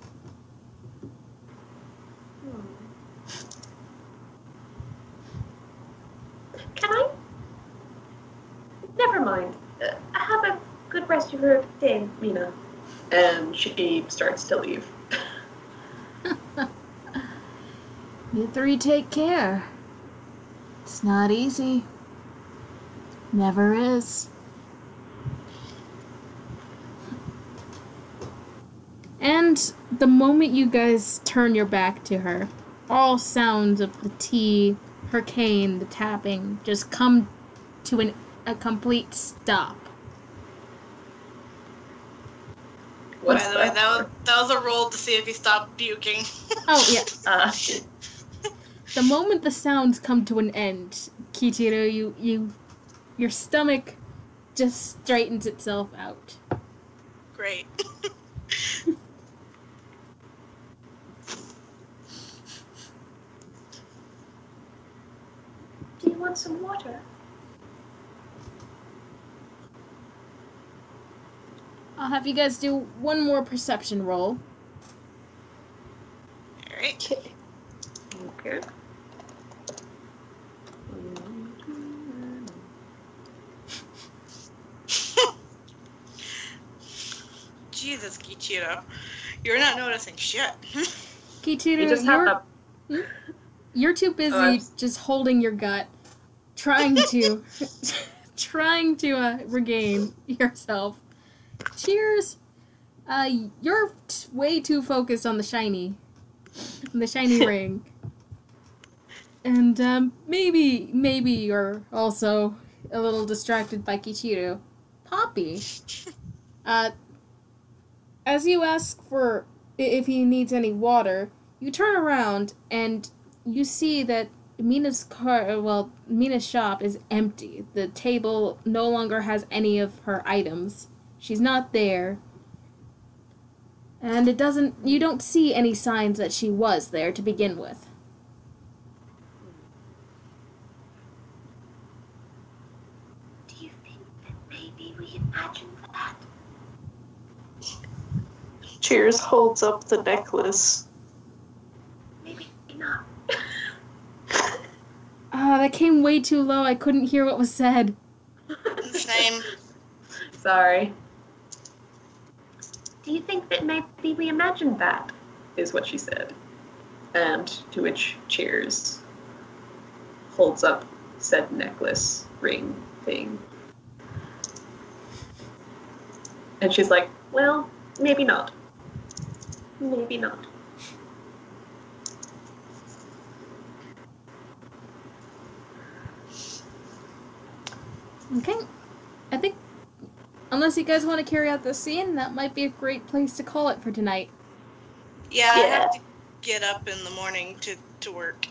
[SPEAKER 3] Can I? Never mind. Have a good rest of your day, Mina. And she starts to leave.
[SPEAKER 1] You three take care. It's not easy. Never is. And the moment you guys turn your back to her, all sounds of the tea her cane, the tapping, just come to a complete stop.
[SPEAKER 2] By the way, that was a roll to see if he stopped puking.
[SPEAKER 1] Oh, yeah. The moment the sounds come to an end, Kichiro, your stomach just straightens itself out.
[SPEAKER 2] Great.
[SPEAKER 3] Do you want some water?
[SPEAKER 1] I'll have you guys do one more perception roll.
[SPEAKER 2] Alright.
[SPEAKER 3] Okay.
[SPEAKER 2] Jesus, Kichiro. You're not noticing shit.
[SPEAKER 1] Kichiro, you're too busy just holding your gut, trying to regain yourself. Cheers. You're way too focused on the shiny ring. And maybe you're also a little distracted by Kichiro. Poppy, as you ask for if he needs any water, you turn around and you see that Mina's shop is empty. The table no longer has any of her items. She's not there. And you don't see any signs that she was there to begin with.
[SPEAKER 3] Do you think that maybe we imagined that?
[SPEAKER 4] Cheers holds up the necklace.
[SPEAKER 3] Maybe not.
[SPEAKER 1] That came way too low. I couldn't hear what was said.
[SPEAKER 2] Same.
[SPEAKER 3] Sorry. Do you think that maybe we imagined that? Is what she said. And to which Cheers holds up said necklace, ring thing. And she's like, well, maybe not. Maybe not.
[SPEAKER 1] Okay. I think, unless you guys want to carry out this scene, that might be a great place to call it for tonight.
[SPEAKER 2] Yeah, I have to get up in the morning to work.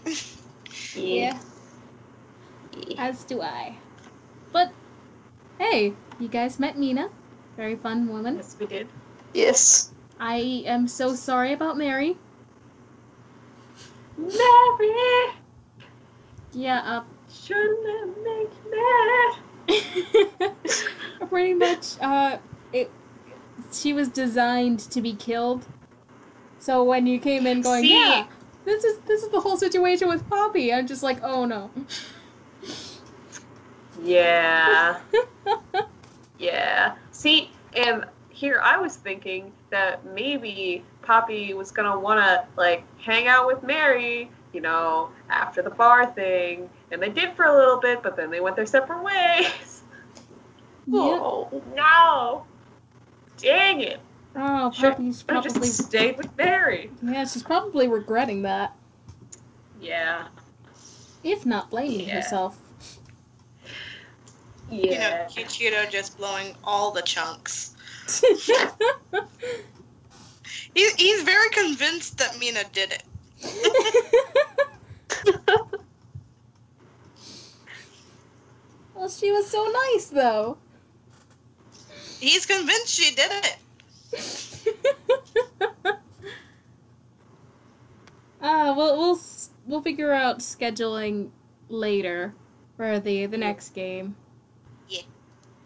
[SPEAKER 1] Yeah. As do I. But, hey, you guys met Mina. Very fun woman.
[SPEAKER 3] Yes, we did.
[SPEAKER 4] Yes.
[SPEAKER 1] I am so sorry about Mary.
[SPEAKER 3] Mary!
[SPEAKER 1] Yeah,
[SPEAKER 3] Shouldn't have made you mad.
[SPEAKER 1] pretty much, she was designed to be killed. So when you came in going, yeah, this is the whole situation with Poppy, I'm just like, oh no.
[SPEAKER 3] Yeah. Yeah. See, and here I was thinking that maybe Poppy was gonna wanna, like, hang out with Mary, you know, after the bar thing. And they did for a little bit, but then they went their separate ways.
[SPEAKER 1] Yeah.
[SPEAKER 3] Oh, no. Dang it.
[SPEAKER 1] Oh, Poppy's
[SPEAKER 3] I
[SPEAKER 1] probably...
[SPEAKER 3] just stayed with Mary.
[SPEAKER 1] Yeah, she's probably regretting that.
[SPEAKER 3] Yeah.
[SPEAKER 1] If not blaming herself.
[SPEAKER 3] Yeah.
[SPEAKER 2] You know, Kichiro just blowing all the chunks. He's very convinced that Mina did it.
[SPEAKER 1] Well, she was so nice, though.
[SPEAKER 2] He's convinced she did it.
[SPEAKER 1] We'll figure out scheduling later for the next game.
[SPEAKER 2] Yeah.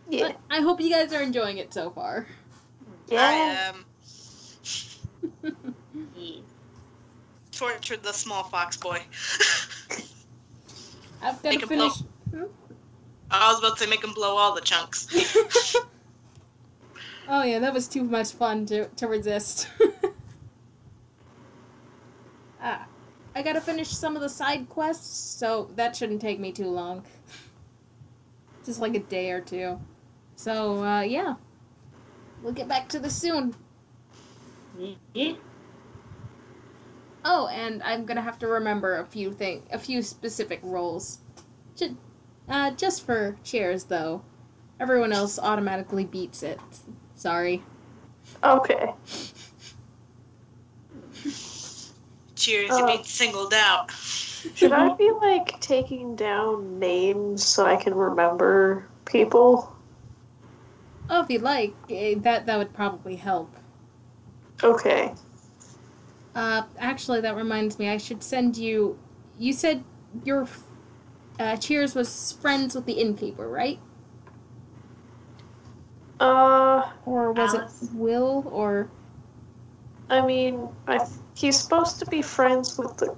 [SPEAKER 4] Yeah.
[SPEAKER 1] But I hope you guys are enjoying it so far.
[SPEAKER 2] I am. Tortured the small fox boy.
[SPEAKER 1] I've got to finish.
[SPEAKER 2] I was about to say make him blow all the chunks.
[SPEAKER 1] Oh yeah, that was too much fun to resist. I gotta finish some of the side quests, so that shouldn't take me too long. Just like a day or two. So, yeah. We'll get back to this soon.
[SPEAKER 3] Yeah.
[SPEAKER 1] Oh, and I'm gonna have to remember a few specific roles. Just for cheers, though. Everyone else automatically beats it. Sorry.
[SPEAKER 4] Okay.
[SPEAKER 2] Cheers, you're being singled out.
[SPEAKER 4] Should I be, taking down names so I can remember people?
[SPEAKER 1] Oh, if you'd like, that would probably help.
[SPEAKER 4] Okay.
[SPEAKER 1] Actually, that reminds me, I should send you... You said your Cheers was friends with the innkeeper, right? Or was
[SPEAKER 3] Alice.
[SPEAKER 1] it Will, or...
[SPEAKER 4] I mean, he's supposed to be friends with a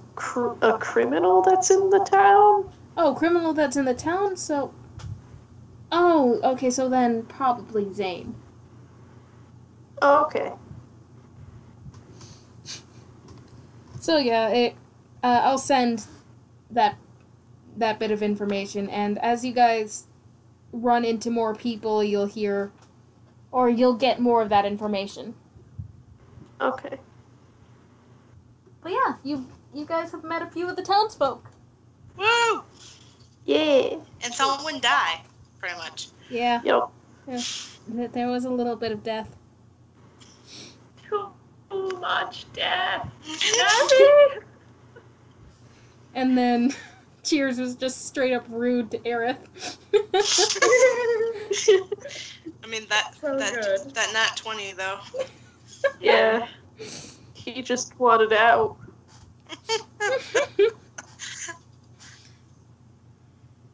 [SPEAKER 4] criminal that's in the town?
[SPEAKER 1] Oh, criminal that's in the town, so... Oh, okay, so then probably Zane.
[SPEAKER 4] Oh, okay.
[SPEAKER 1] So yeah, I'll send that bit of information, and as you guys run into more people, you'll hear, or you'll get more of that information.
[SPEAKER 4] Okay.
[SPEAKER 1] But yeah, you guys have met a few of the townsfolk.
[SPEAKER 2] Woo!
[SPEAKER 4] Yeah.
[SPEAKER 2] And someone die, pretty much.
[SPEAKER 1] Yeah.
[SPEAKER 4] Yep.
[SPEAKER 1] Yeah. There was a little bit of death.
[SPEAKER 3] Too much death.
[SPEAKER 1] And then Cheers was just straight up rude to Aerith.
[SPEAKER 2] I mean, that nat 20, though.
[SPEAKER 4] Yeah. He just wanted out.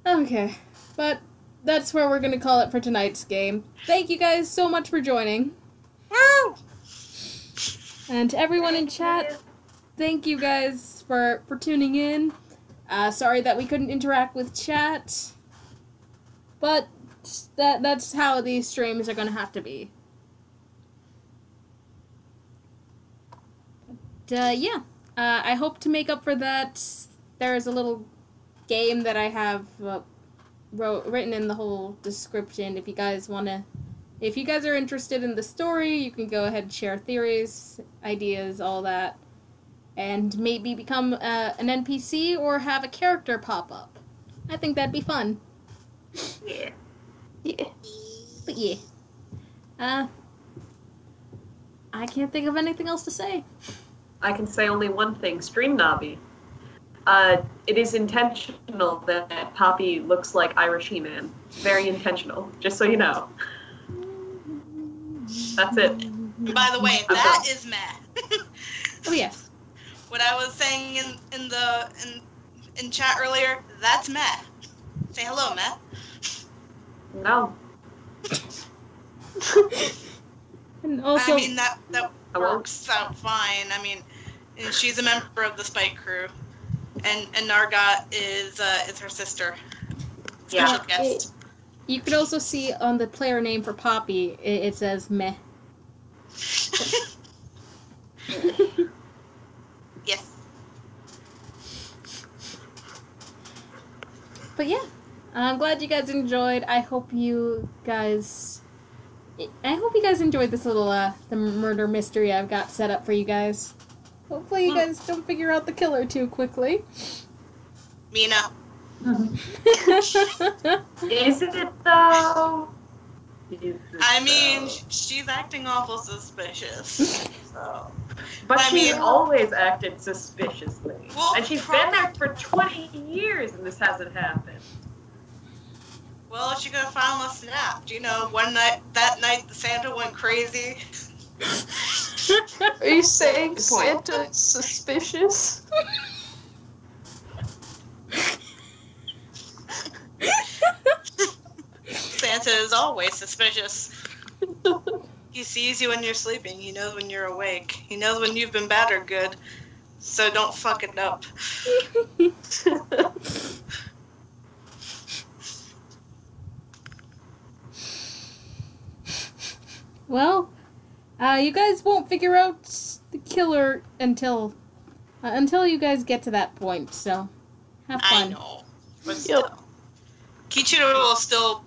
[SPEAKER 1] Okay, but that's where we're gonna call it for tonight's game. Thank you guys so much for joining.
[SPEAKER 2] Woo!
[SPEAKER 1] And to everyone in chat, thank you guys for tuning in. Sorry that we couldn't interact with chat, but that's how these streams are gonna have to be. Yeah, I hope to make up for that. There's a little game that I have written in the whole description. If you guys are interested in the story, you can go ahead and share theories, ideas, all that, and maybe become an NPC or have a character pop up. I think that'd be fun.
[SPEAKER 3] Yeah.
[SPEAKER 4] Yeah.
[SPEAKER 1] But yeah, I can't think of anything else to say.
[SPEAKER 3] I can say only one thing. Stream Navi. It is intentional that Poppy looks like Irish He-Man. Very intentional, just so you know. That's it.
[SPEAKER 2] And by the way, that is Matt.
[SPEAKER 1] Oh yes.
[SPEAKER 2] What I was saying in chat earlier, that's Matt. Say hello, Matt.
[SPEAKER 3] No.
[SPEAKER 1] And also,
[SPEAKER 2] I mean, that works out fine. I mean, and she's a member of the Spike crew. And Nargott is her sister. Special guest.
[SPEAKER 1] You could also see on the player name for Poppy, it says meh.
[SPEAKER 2] Yes.
[SPEAKER 1] But yeah, I'm glad you guys enjoyed. I hope you guys enjoyed this little the murder mystery I've got set up for you guys. Hopefully you guys don't figure out the killer too quickly.
[SPEAKER 2] Mina.
[SPEAKER 3] Is it though?
[SPEAKER 2] I mean, she's acting awful suspicious. So.
[SPEAKER 3] But
[SPEAKER 2] I
[SPEAKER 3] she's
[SPEAKER 2] mean,
[SPEAKER 3] always acted suspiciously.
[SPEAKER 2] Well,
[SPEAKER 3] and she's been there for 20 years and this hasn't happened.
[SPEAKER 2] Well, she could have finally snapped. You know, that night Santa went crazy.
[SPEAKER 4] Are you saying Santa's suspicious?
[SPEAKER 2] Santa is always suspicious. He sees you when you're sleeping. He knows when you're awake. He knows when you've been bad or good. So don't fuck it up.
[SPEAKER 1] Well, you guys won't figure out the killer until you guys get to that point, so have fun.
[SPEAKER 2] I know. But still. Kichiro will still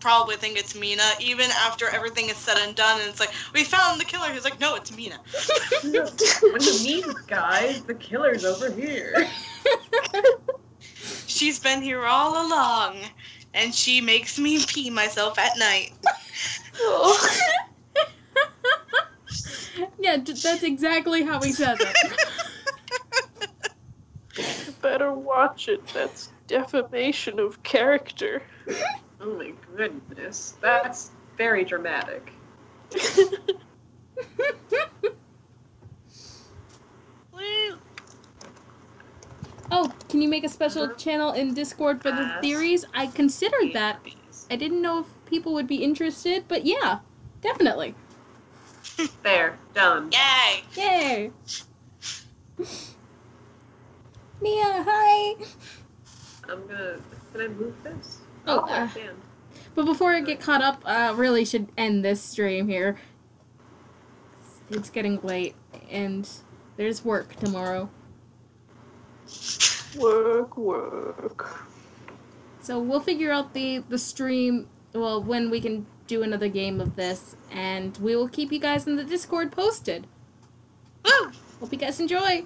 [SPEAKER 2] probably think it's Mina, even after everything is said and done, and it's like, we found the killer. He's like, no, it's Mina.
[SPEAKER 3] What do you mean, guys? The killer's over here.
[SPEAKER 2] She's been here all along, and she makes me pee myself at night.
[SPEAKER 4] Oh.
[SPEAKER 1] Yeah, that's exactly how he says it.
[SPEAKER 4] You better watch it. That's defamation of character.
[SPEAKER 3] Oh my goodness. That's very dramatic.
[SPEAKER 2] Woo.
[SPEAKER 1] Oh, can you make a special channel in Discord for the theories? I considered that. I didn't know if people would be interested, but yeah, definitely.
[SPEAKER 3] There, done.
[SPEAKER 2] Yay!
[SPEAKER 1] Yay! Mia, hi!
[SPEAKER 3] Can I move this?
[SPEAKER 1] Oh,
[SPEAKER 3] I can.
[SPEAKER 1] But before I get caught up, really should end this stream here. It's getting late, and there's work tomorrow.
[SPEAKER 4] Work.
[SPEAKER 1] So we'll figure out the stream, well, when we can do another game of this, and we will keep you guys in the Discord posted.
[SPEAKER 2] Woo!
[SPEAKER 1] Hope you guys enjoy!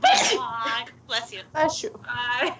[SPEAKER 2] Bye! Bless you.
[SPEAKER 4] Bless you.
[SPEAKER 3] Bye.